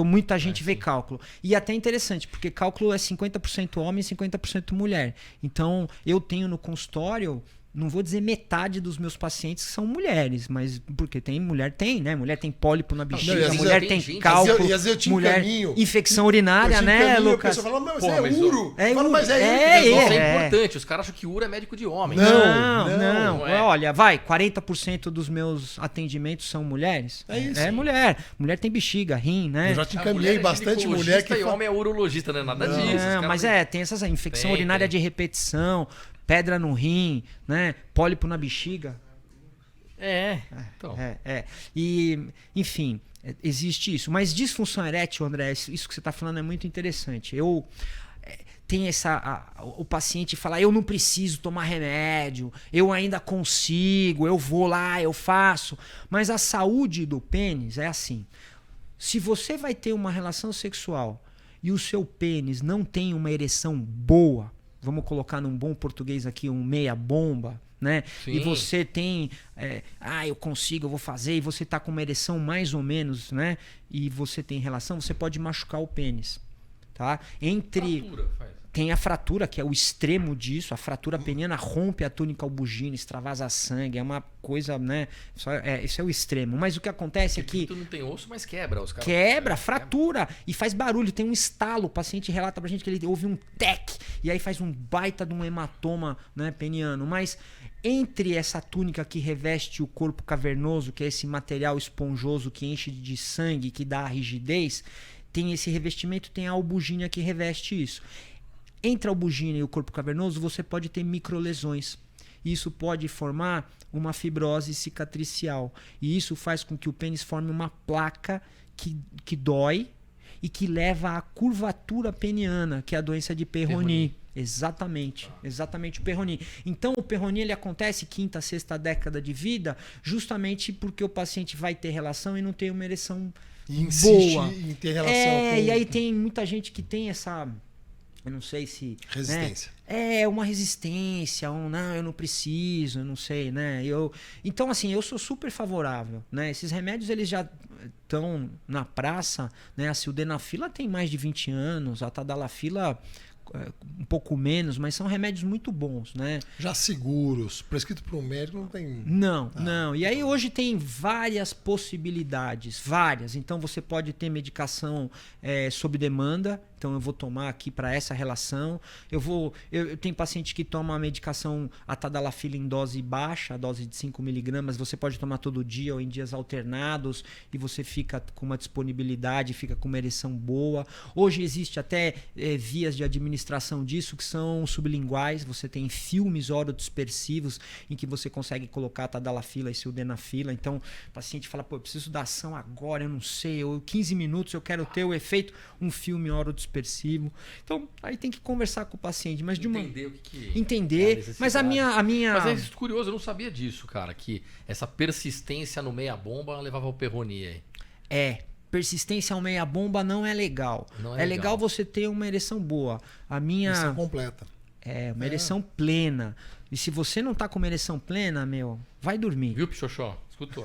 muita gente vê cálculo. E até interessante, porque cálculo é 50% homem e 50% mulher. Então, eu tenho no consultório, não vou dizer metade dos meus pacientes que são mulheres, mas porque mulher tem, né? Mulher tem pólipo na bexiga, mulher tem cálculo, mulher infecção urinária, né, Lucas? A pessoa fala, mas é uro. Mas isso é importante. Os caras acham que uro é médico de homem. Não. Olha, 40% dos meus atendimentos são mulheres. É isso. É mulher. Mulher tem bexiga, rim, né? Eu já te encaminhei bastante mulher que... E homem é urologista, né? Nada disso. Não, mas tem essas infecção urinária de repetição, pedra no rim, né? Pólipo na bexiga. Então. E, enfim, existe isso. Mas disfunção erétil, André, isso que você está falando é muito interessante. Tem o paciente fala, eu não preciso tomar remédio, eu ainda consigo, eu vou lá, eu faço. Mas a saúde do pênis é assim. Se você vai ter uma relação sexual e o seu pênis não tem uma ereção boa, vamos colocar num bom português aqui, um meia bomba, né? Sim. E você tem, eu consigo, eu vou fazer, e você tá com uma ereção mais ou menos, né? E você tem relação, você pode machucar o pênis, tá? Tem a fratura, que é o extremo disso. A fratura peniana rompe a túnica albugina, extravasa sangue. É uma coisa, né? Isso é o extremo. Mas o que acontece é que... Tu não tem osso, mas quebra. Os caras quebra, fratura. E faz barulho. Tem um estalo. O paciente relata pra gente que ele ouve um tec. E aí faz um baita de um hematoma, né, peniano. Mas entre essa túnica que reveste o corpo cavernoso, que é esse material esponjoso que enche de sangue, que dá a rigidez, tem esse revestimento, tem a albugina que reveste isso. Entre a albugina e o corpo cavernoso, você pode ter microlesões. Isso pode formar uma fibrose cicatricial. E isso faz com que o pênis forme uma placa que dói e que leva à curvatura peniana, que é a doença de Peyronie. Exatamente o Peyronie. Então o Peyronie ele acontece quinta, sexta década de vida, justamente porque o paciente vai ter relação e não tem uma ereção boa. Em ter relação com... E aí tem muita gente que tem essa... Eu não sei se... Resistência. Né? Uma resistência, não, eu não preciso, eu não sei, né? Então, assim, eu sou super favorável, né? Esses remédios, eles já estão na praça, né? A sildenafila tem mais de 20 anos, a tadalafila um pouco menos, mas são remédios muito bons, né? Já seguros, prescrito por um médico, não tem... Não. E aí hoje tem várias possibilidades, várias. Então você pode ter medicação sob demanda. Então eu vou tomar aqui para essa relação. Eu tenho paciente que toma a medicação a tadalafila em dose baixa, a dose de 5 miligramas. Você pode tomar todo dia ou em dias alternados e você fica com uma disponibilidade, fica com uma ereção boa. Hoje existe até vias de administração disso que são sublinguais. Você tem filmes orodispersivos em que você consegue colocar a tadalafila e sildenafila. Então o paciente fala, eu preciso da ação agora, eu não sei, 15 minutos eu quero ter o efeito, um filme orodispersivo. Então, aí tem que conversar com o paciente, mas entender o que entender, mas a minha Mas é curioso, eu não sabia disso, cara, que essa persistência no meia bomba levava ao perronia aí. Persistência ao meia bomba não é legal. É legal você ter uma ereção boa. A minha ereção completa. Uma ereção plena. E se você não tá com uma ereção plena, vai dormir. Viu, Pichoxó? Escutou.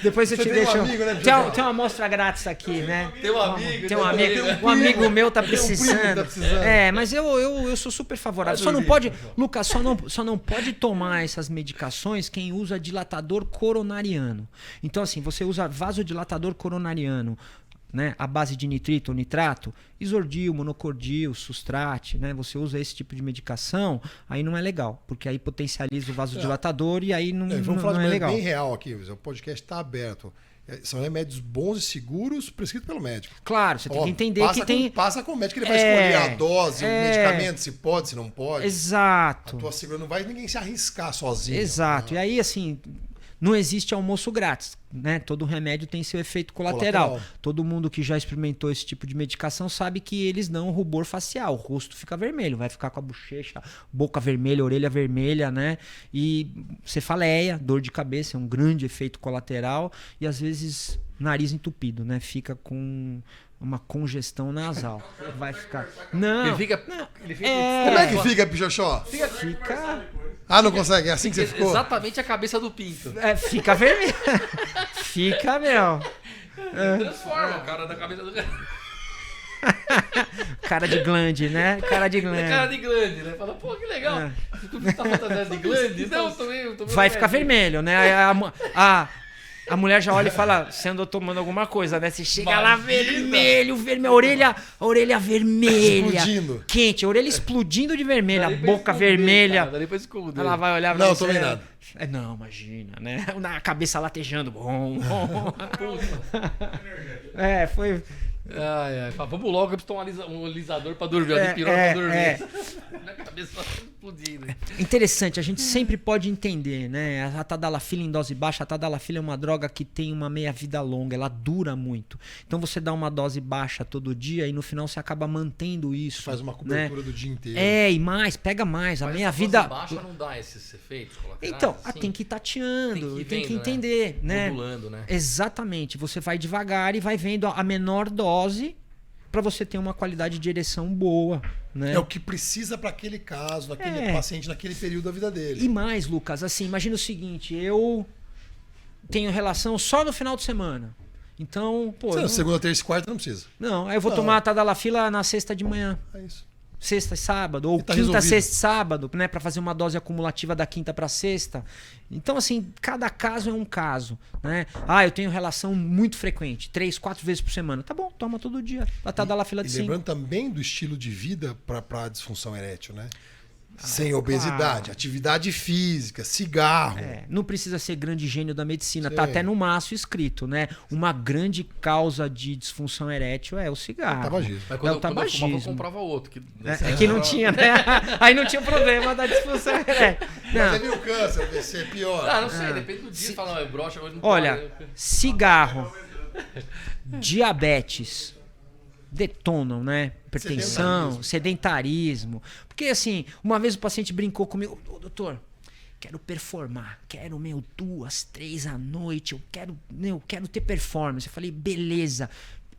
Depois eu te tem deixo. Um amigo, né, tem uma amostra grátis aqui, né? Tem um amigo. Tem um amigo. Um amigo meu tá precisando. precisando. Mas eu sou super favorável. Só não pode, Lucas, só não pode tomar essas medicações quem usa dilatador coronariano. Então assim, você usa vasodilatador coronariano, né, à base de nitrito ou nitrato, isordil, monocordil, sustrate, né, você usa esse tipo de medicação, aí não é legal, porque aí potencializa o vasodilatador e aí vamos falar de legal. Bem real aqui, o podcast está aberto. São remédios bons e seguros prescritos pelo médico. Claro, você tem que entender que tem... Passa com o médico, ele vai escolher a dose, o medicamento, se pode, se não pode. Exato. A tua segurança não vai ninguém se arriscar sozinho. Exato. E aí, assim... Não existe almoço grátis, né? Todo remédio tem seu efeito colateral. Todo mundo que já experimentou esse tipo de medicação sabe que eles dão rubor facial. O rosto fica vermelho, vai ficar com a bochecha, boca vermelha, orelha vermelha, né? E cefaleia, dor de cabeça, é um grande efeito colateral. E às vezes nariz entupido, né? Fica com uma congestão nasal. Vai ficar... Não. Ele fica... Não. Como é que fica, Pichoxó? Fica... Não consegue? É assim que você ficou? Exatamente a cabeça do pinto. Fica vermelho. Fica, Transforma o cara da cabeça do cara. Cara de glande, né? Cara de glande. Cara de glande, né? Fala, pô, que legal. Tu tá fantasiado de glande? Não, tomei vai ficar vermelho, né? A mulher já olha e fala, você andou tomando alguma coisa, né? Você chega lá vermelho, a orelha vermelha. Explodindo. Quente, a orelha explodindo de vermelho, a boca vermelha. Cara, depois esconder. Ela vai olhar pra você. Não, tomei nada. Não, imagina, né? A cabeça latejando. Bom. Foi... Vamos logo, eu preciso tomar um alisador pra dormir. Pra dormir. Minha cabeça explodindo. Interessante, a gente sempre pode entender, né? A tadalafila em dose baixa, a tadalafila é uma droga que tem uma meia-vida longa, ela dura muito. Então você dá uma dose baixa todo dia e no final você acaba mantendo isso. Faz uma cobertura do dia inteiro. E mais, pega mais. A meia-vida... A dose baixa não dá esses efeitos colaterais? Então, tem que ir tateando, tem que entender, né? Modulando, né? Exatamente. Você vai devagar e vai vendo a menor dose para você ter uma qualidade de ereção boa, né? É o que precisa para aquele caso, naquele paciente, naquele período da vida dele. E mais, Lucas, assim, imagina o seguinte, eu tenho relação só no final de semana. Então, segunda, terça e quarta não precisa. Não, aí eu vou tomar a tadalafila na sexta de manhã. É isso. Sexta e sábado, ou quinta, resolvido. Sexta e sábado, né, para fazer uma dose acumulativa da quinta para sexta. Então, assim, cada caso é um caso, né? Eu tenho relação muito frequente, 3, 4 vezes por semana. Tá bom, toma todo dia. A tadalafila de 5. Lembrando também do estilo de vida para disfunção erétil, né? Sem obesidade, atividade física, cigarro. Não precisa ser grande gênio da medicina, tá até no maço escrito, né? Uma grande causa de disfunção erétil é o cigarro. É o tabagismo. Mas quando eu fumava, eu comprava outro. Que não tinha, né? Aí não tinha problema da disfunção erétil. Mas você viu o câncer, vai ser pior. Não sei, depende do dia. Fala, brocha, hoje não Olha, pode. Cigarro, diabetes, detonam, né? Hipertensão, sedentarismo. Porque assim, uma vez o paciente brincou comigo, doutor, quero performar, quero 2, 3 à noite, eu quero ter performance. Eu falei, beleza,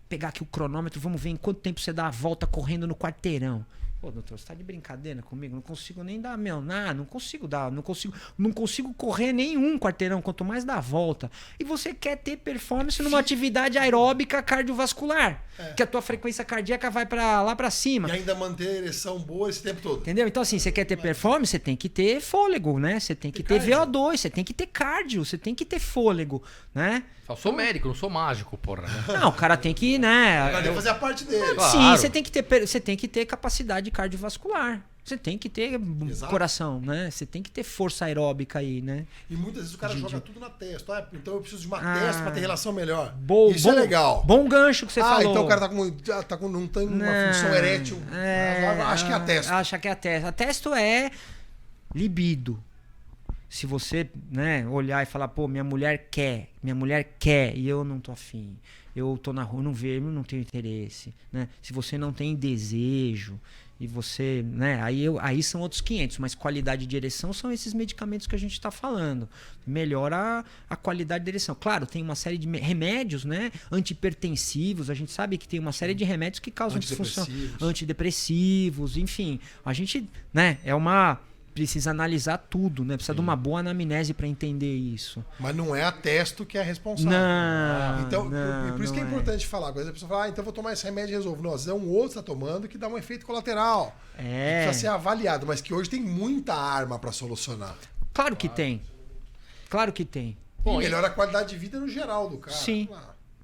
pegar aqui o cronômetro, vamos ver em quanto tempo você dá a volta correndo no quarteirão. Pô, doutor, você tá de brincadeira comigo? Não consigo nem dar, não consigo dar, não consigo correr nenhum quarteirão, quanto mais dar a volta. E você quer ter performance numa atividade aeróbica cardiovascular, que a tua frequência cardíaca vai lá pra cima. E ainda manter a ereção boa esse tempo todo. Entendeu? Então, assim, você quer ter performance, você tem que ter fôlego, né? Você tem que ter VO2, você tem que ter cardio, você tem que ter fôlego, né? Eu sou médico, não sou mágico, porra, né? Não, o cara tem que, né? Vai fazer a parte dele. Claro. Sim, você tem que ter capacidade cardiovascular. Você tem que ter coração, né? Você tem que ter força aeróbica aí, né? E muitas vezes o cara joga tudo na testa. Ah, então eu preciso de uma testa pra ter relação melhor. Isso é legal. Bom gancho que você falou. Então o cara não tem uma função erétil. Acho que é a testa. Acha que é a testa. A testa é libido. Se você, né, olhar e falar, pô, minha mulher quer e eu não tô afim. Eu tô na rua, não vejo, não tenho interesse, né? Se você não tem desejo e você, né, aí são outros 500, mas qualidade de ereção são esses medicamentos que a gente está falando. Melhora a qualidade de ereção. Claro, tem uma série de remédios, né, antihipertensivos, a gente sabe que tem uma série de remédios que causam disfunção, antidepressivos, enfim. A gente, né, precisa analisar tudo, né? Precisa de uma boa anamnese para entender isso. Mas não é a testo que é responsável. Não. Então, por isso que é importante falar. Quando a pessoa fala, então eu vou tomar esse remédio e resolvo. Não, às vezes é um outro que está tomando que dá um efeito colateral. Precisa ser avaliado, mas que hoje tem muita arma para solucionar. Claro que tem. Claro que tem. E melhora a qualidade de vida no geral do cara. Sim.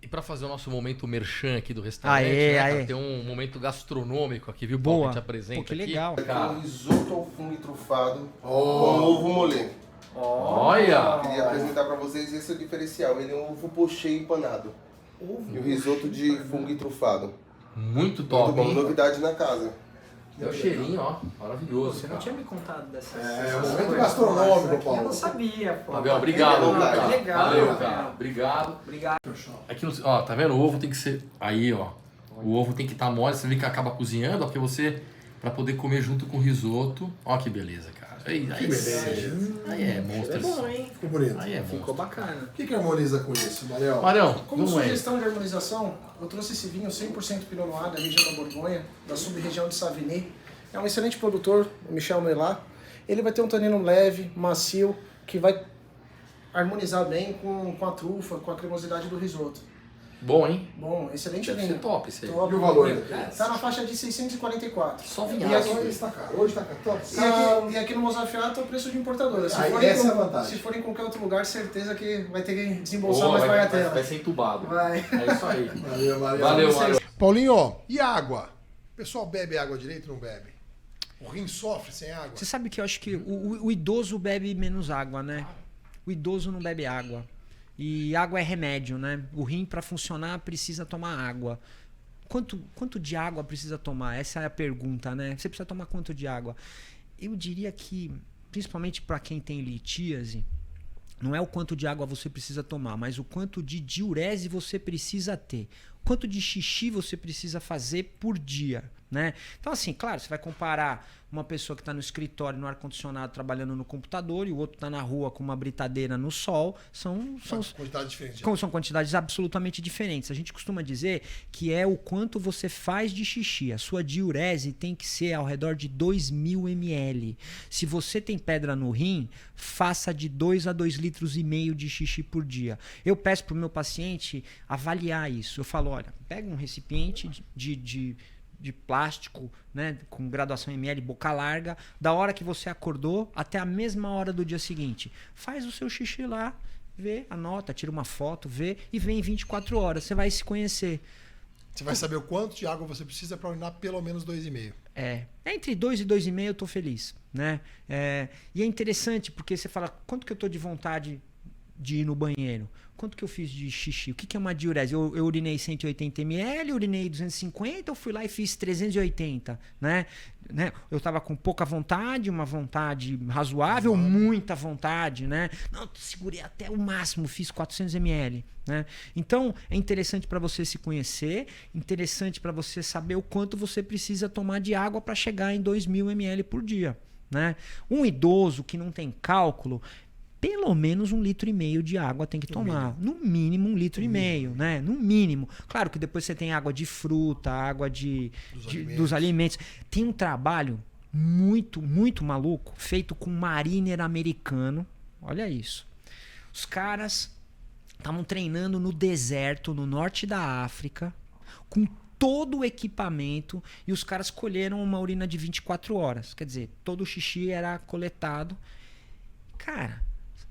E pra fazer o nosso momento merchan aqui do restaurante, né? Tem um momento gastronômico aqui, viu? Paulo, que a gente apresenta. Pô, que legal. Aqui. Um risoto ao fungo trufado com ovo molê. Olha! Queria apresentar pra vocês esse é o diferencial. Ele é um ovo pochê empanado. E o risoto de fungo trufado. Muito top, Muito bom, novidade na casa. Tem o cheirinho, ó. Maravilhoso. Você não tinha me contado dessa. É um momento gastronômico, Paulo. Eu não sabia, pô. Abel, obrigado. Legal. Valeu, cara. Obrigado. Aqui no, ó, tá vendo? O ovo tem que ser. Aí, ó. O ovo tem que estar mole. Você vê que acaba cozinhando, ó, porque você. Pra poder comer junto com o risoto. Ó, que beleza, cara. Aí é monstro. É bom, hein? Ficou bonito. Aí é Ficou bacana. O que harmoniza com isso, Marião? Marião, Como não é. sugestão de harmonização, eu trouxe esse vinho 100% Pinot Noir da região da Borgonha, da sub-região de Savigny. É um excelente produtor, o Michel Melat. Ele vai ter um tanino leve, macio, que vai harmonizar bem com a trufa, com a cremosidade do risoto. Bom, hein? Bom, excelente Deve ser vinho. top esse aí. Top. E o valor? Tá na faixa de 644. Só E vinhaço. aqui, Hoje tá caro. Hoje tá caro. e aqui no Mozafiato é o preço de importadora. Essa é a vantagem. Se for em qualquer outro lugar, certeza que vai ter que desembolsar mais bagatela. Vai ser entubado. Vai. É isso aí. Valeu, Marião. Valeu, Mário. Paulinho, e água? O pessoal bebe água direito ou não bebe? O rim sofre sem água? Você sabe que eu acho que o idoso bebe menos água, né? O idoso não bebe água. E água é remédio, né? O rim, para funcionar, precisa tomar água. Quanto de água precisa tomar? Essa é a pergunta, né? Você precisa tomar quanto de água? Eu diria que, principalmente para quem tem litíase, não é o quanto de água você precisa tomar, mas o quanto de diurese você precisa ter. Quanto de xixi você precisa fazer por dia, né? Então, assim, claro, você vai comparar uma pessoa que está no escritório, no ar-condicionado, trabalhando no computador, e o outro está na rua com uma britadeira no sol, são Quantidade diferente. são quantidades absolutamente diferentes. A gente costuma dizer que é o quanto você faz de xixi. A sua diurese tem que ser ao redor de 2.000 ml. Se você tem pedra no rim, faça de 2 a 2,5 litros de xixi por dia. Eu peço para o meu paciente avaliar isso. Eu falo, olha, pega um recipiente de plástico, né, com graduação ml, boca larga, da hora que você acordou até a mesma hora do dia seguinte. Faz o seu xixi lá, vê, anota, tira uma foto, vê e vem em 24 horas. Você vai se conhecer. Você vai saber o quanto de água você precisa para urinar pelo menos 2,5. Entre 2 e 2,5 eu tô feliz, né? E é interessante porque você fala, quanto que eu tô de vontade de ir no banheiro? Quanto que eu fiz de xixi? O que é uma diurese? Eu urinei 180 ml, urinei 250, eu fui lá e fiz 380, né? Eu tava com pouca vontade, uma vontade razoável, muita vontade, né? Não, segurei até o máximo, fiz 400 ml, né? Então, é interessante para você se conhecer, interessante para você saber o quanto você precisa tomar de água para chegar em 2.000 ml por dia, né? Um idoso que não tem cálculo, pelo menos 1,5 litro de água tem que tomar. No mínimo 1,5 litro, né? No mínimo. Claro que depois você tem água de fruta, água dos alimentos. Tem um trabalho muito, muito maluco feito com um mariner americano. Olha isso. Os caras estavam treinando no deserto, no norte da África, com todo o equipamento, e os caras colheram uma urina de 24 horas. Quer dizer, todo o xixi era coletado. Cara,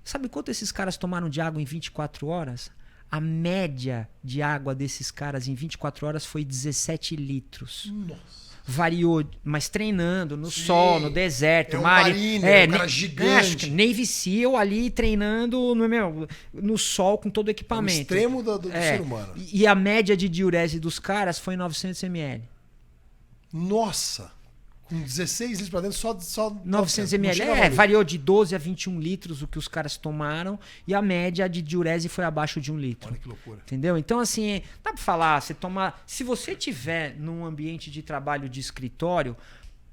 sabe quanto esses caras tomaram de água em 24 horas? A média de água desses caras em 24 horas foi 17 litros. Nossa. Variou, mas treinando no sol, no deserto. Um mariner, um cara gigante. Navy SEAL ali treinando no sol com todo o equipamento. O extremo do ser humano. E a média de diurese dos caras foi 900 ml. Nossa! Com 16 litros pra dentro, só 900 ml. Variou de 12 a 21 litros o que os caras tomaram, e a média de diurese foi abaixo de 1 litro. Olha que loucura. Entendeu? Então, assim, dá pra falar, se você tiver num ambiente de trabalho de escritório,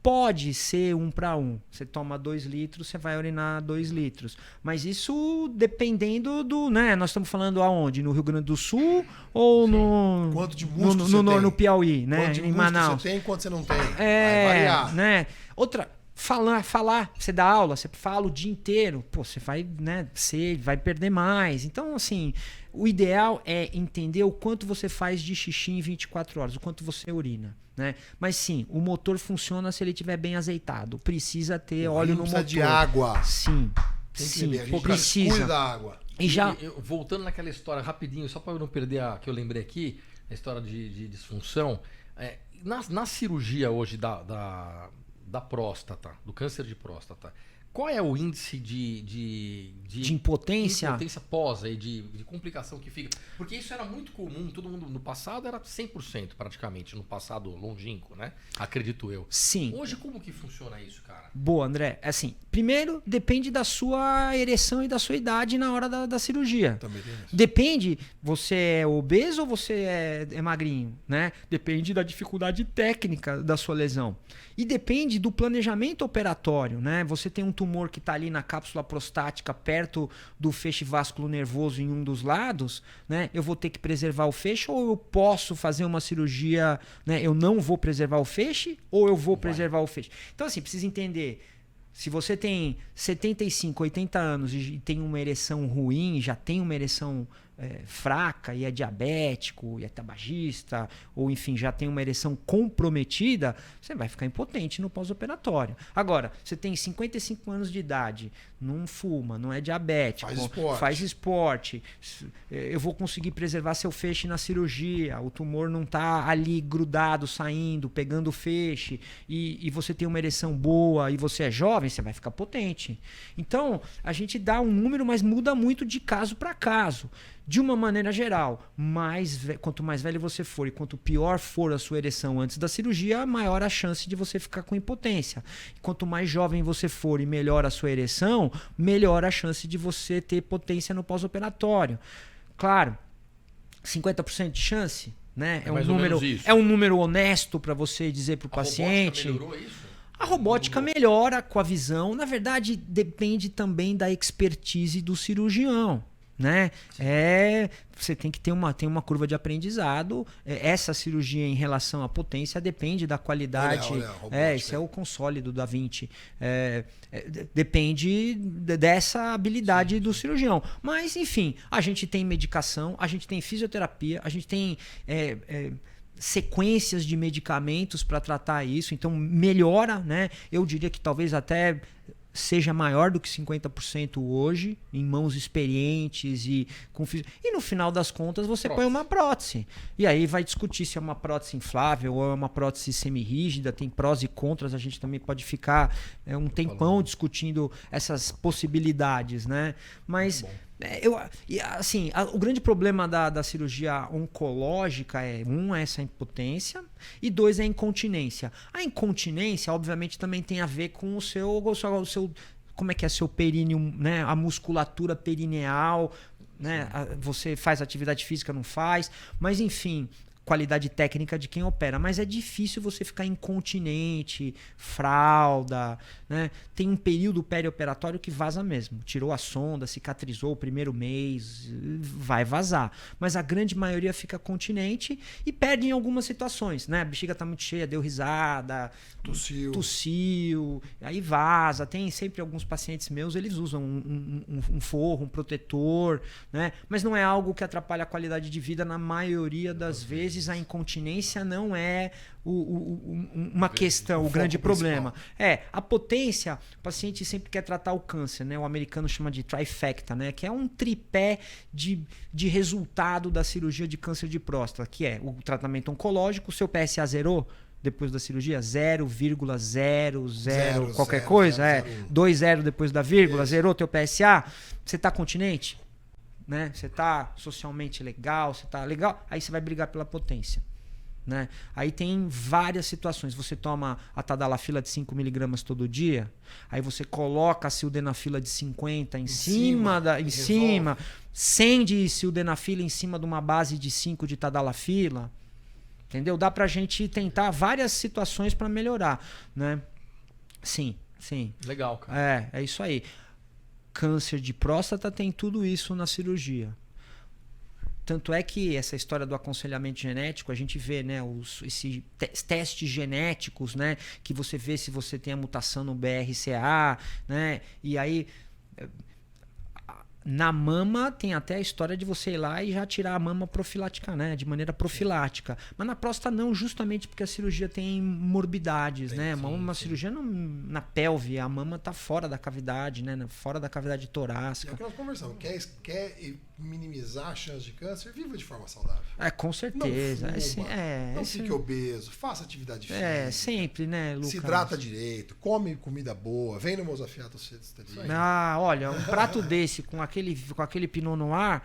pode ser 1 para 1. Você toma 2 litros, você vai urinar 2 litros. Mas isso dependendo do, né? Nós estamos falando aonde? No Rio Grande do Sul ou no quanto de músculo no Piauí, né? Quanto de em Manaus. Você tem, quanto você não tem. Vai variar. Né? Outra, falar, você dá aula, você fala o dia inteiro, pô, você vai, né, vai perder mais. Então, assim, o ideal é entender o quanto você faz de xixi em 24 horas, o quanto você urina. Né? Mas sim, o motor funciona se ele estiver bem azeitado. Precisa ter óleo no motor. De água. Sim. Tem que sim, beber. A gente precisa. cuida da água. E já voltando naquela história rapidinho, só para eu não perder a que eu lembrei aqui, a história de disfunção. Na cirurgia hoje da próstata, do câncer de próstata, qual é o índice de impotência? Impotência pós aí, de complicação que fica? Porque isso era muito comum, todo mundo no passado era 100% praticamente, no passado longínquo, né? Acredito eu. Sim. Hoje como que funciona isso, cara? Boa, André. Assim, primeiro depende da sua ereção e da sua idade na hora da cirurgia. Também tem isso. Depende, você é obeso ou você é magrinho, né? Depende da dificuldade técnica da sua lesão. E depende do planejamento operatório, né? Você tem um tumor que está ali na cápsula prostática, perto do feixe vasculo nervoso em um dos lados, né? Eu vou ter que preservar o feixe, ou eu posso fazer uma cirurgia, né? Eu não vou preservar o feixe, ou eu vou preservar o feixe. Então, assim, precisa entender. Se você tem 75, 80 anos e tem uma ereção ruim, já tem uma ereção fraca e é diabético, e é tabagista, ou enfim, já tem uma ereção comprometida, você vai ficar impotente no pós-operatório. Agora, você tem 55 anos de idade, não fuma, não é diabético, faz esporte, eu vou conseguir preservar seu feixe na cirurgia, o tumor não está ali grudado, saindo, pegando o feixe, e você tem uma ereção boa e você é jovem, você vai ficar potente. Então, a gente dá um número, mas muda muito de caso para caso. De uma maneira geral, quanto mais velho você for e quanto pior for a sua ereção antes da cirurgia, maior a chance de você ficar com impotência. Quanto mais jovem você for e melhor a sua ereção, melhor a chance de você ter potência no pós-operatório. Claro, 50% de chance, né? É um número honesto para você dizer para o paciente. A robótica melhorou isso? A robótica melhora com a visão. Na verdade, depende também da expertise do cirurgião. Né? Você tem que ter uma curva de aprendizado. Essa cirurgia em relação à potência depende da qualidade. Esse é o console do Da Vinci. Depende dessa habilidade do cirurgião. Mas, enfim, a gente tem medicação, a gente tem fisioterapia, a gente tem sequências de medicamentos para tratar isso. Então, melhora, né? Eu diria que talvez até seja maior do que 50% hoje, em mãos experientes e no final das contas você põe uma prótese. E aí vai discutir se é uma prótese inflável ou é uma prótese semirrígida, tem prós e contras, a gente também pode ficar um tempão discutindo essas possibilidades, né? Mas o grande problema da cirurgia oncológica é, essa impotência e 2, a incontinência. A incontinência, obviamente, também tem a ver com o seu como é que é seu períneo, né? A musculatura perineal, né? Você faz atividade física, não faz, mas enfim, qualidade técnica de quem opera, mas é difícil você ficar incontinente, fralda, né? Tem um período perioperatório que vaza mesmo. Tirou a sonda, cicatrizou o primeiro mês, vai vazar. Mas a grande maioria fica continente e perde em algumas situações, né? A bexiga tá muito cheia, deu risada, tossiu, aí vaza. Tem sempre alguns pacientes meus, eles usam um forro, um protetor, né? Mas não é algo que atrapalha a qualidade de vida na maioria das vezes. A incontinência não é uma questão, o grande problema. A potência, o paciente sempre quer tratar o câncer, né? O americano chama de trifecta, né? Que é um tripé de resultado da cirurgia de câncer de próstata, que é o tratamento oncológico, o seu PSA zerou depois da cirurgia, 0,00 qualquer coisa, 2,0 depois da vírgula, zerou teu PSA, você tá continente? Né? Você tá socialmente legal, você tá legal, aí você vai brigar pela potência. Né? Aí tem várias situações. Você toma a tadalafila de 5 mg todo dia, aí você coloca a sildenafila de 50 em cima, 100 de sildenafila em cima de uma base de 5 de tadalafila. Entendeu? Dá pra gente tentar várias situações para melhorar, né? Sim. Legal, cara. É isso aí. Câncer de próstata tem tudo isso na cirurgia. Tanto é que essa história do aconselhamento genético, a gente vê, né, esses testes genéticos, né, que você vê se você tem a mutação no BRCA, né, e aí na mama tem até a história de você ir lá e já tirar a mama profilática, né, de maneira profilática. Mas na próstata não, justamente porque a cirurgia tem morbidades, né? Uma cirurgia na pelve, a mama tá fora da cavidade, né, fora da cavidade torácica. É o que nós conversamos. Quer minimizar a chance de câncer, viva de forma saudável. Com certeza. Não fuma, não fique obeso, faça atividade física. Sempre, né, Lucas? Se hidrata direito, come comida boa, vem no Mozafiato olha, um prato desse com aquele Pinot Noir,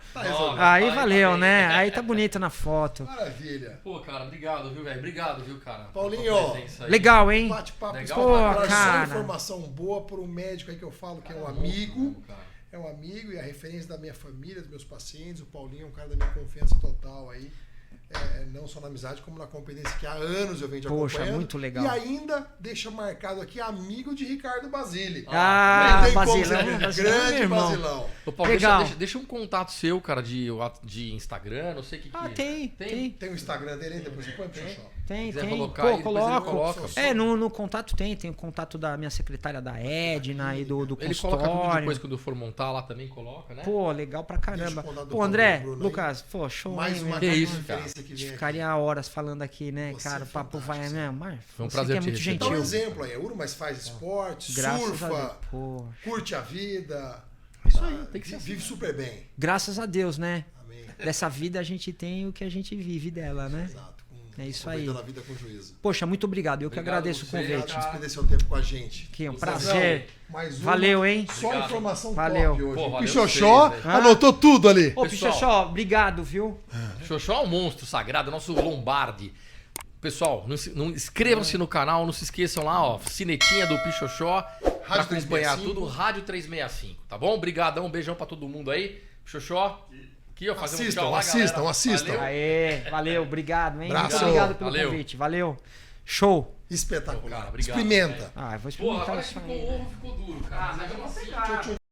aí valeu, né? Aí tá bonito na foto. Maravilha. Pô, cara, obrigado, viu, velho? Obrigado, viu, cara? Paulinho, legal, hein? Bate-papo Legal, cara. Só informação boa por um médico aí que eu falo que é um amigo. É um amigo e a referência da minha família, dos meus pacientes. O Paulinho é um cara da minha confiança total aí. Não só na amizade, como na competência que há anos eu venho de acompanhando. Poxa, muito legal. E ainda deixa marcado aqui amigo de Ricardo Basile. Basilão. Grande Basilão. Ô, Paulo, legal. Deixa um contato seu, cara, de Instagram, não sei o que tem. Tem o Instagram dele aí, depois você põe pro Xoxó. Tem. Colocar, Pô, ele coloco. coloca. No contato tem o contato da minha secretária da Edna e do Ele consultório. coloca tudo depois, quando for montar lá também coloca, né? Pô, legal pra caramba. Deixa o contato do Pô, André, Bruno Lucas, pô, show. Mais hein, uma Que isso, referência que vem Ficaria horas falando aqui, né, Você cara? é O papo vai, fantástico, né? Mas Foi um você prazer que é te muito receber. Dá um gentil. exemplo aí. Mas faz esporte, Graças a surfa, Deus. Pô. curte a vida. Isso aí, tem que ser Vive assim. super bem. Graças a Deus, né? Amém. Dessa vida a gente tem o que a gente vive dela, né? Exato. É isso aí. Aproveitando a vida com juízo. Poxa, muito obrigado. Eu que Obrigado agradeço o você, convite. Obrigado por despender seu tempo com a gente. Que é um Lucazão, prazer. mais uma. Valeu, hein? Só Obrigado. informação Valeu. top hoje. Pô, O valeu Pichoxó vocês, anotou tudo ali. Ô, Pessoal. Pichoxó, obrigado, viu? Xoxó é um monstro sagrado, nosso Lombardi. Pessoal, inscrevam-se no canal, não se esqueçam lá, ó, sinetinha do Pichoxó, pra Rádio acompanhar 365. tudo, Rádio 365, tá bom? Obrigadão, um beijão pra todo mundo aí. Pichoxó, aqui, ó, fazer um tchau lá, galera. Assistam. Valeu. Aê, valeu, obrigado, hein? Abraço. Muito obrigado pelo Valeu. convite. Valeu. Show. Espetacular. Cara, obrigado, Experimenta. velho. Ah, eu vou Pô, experimentar agora isso ficou aí. o ovo, ficou duro, cara. Mas eu vou Mas, pegar.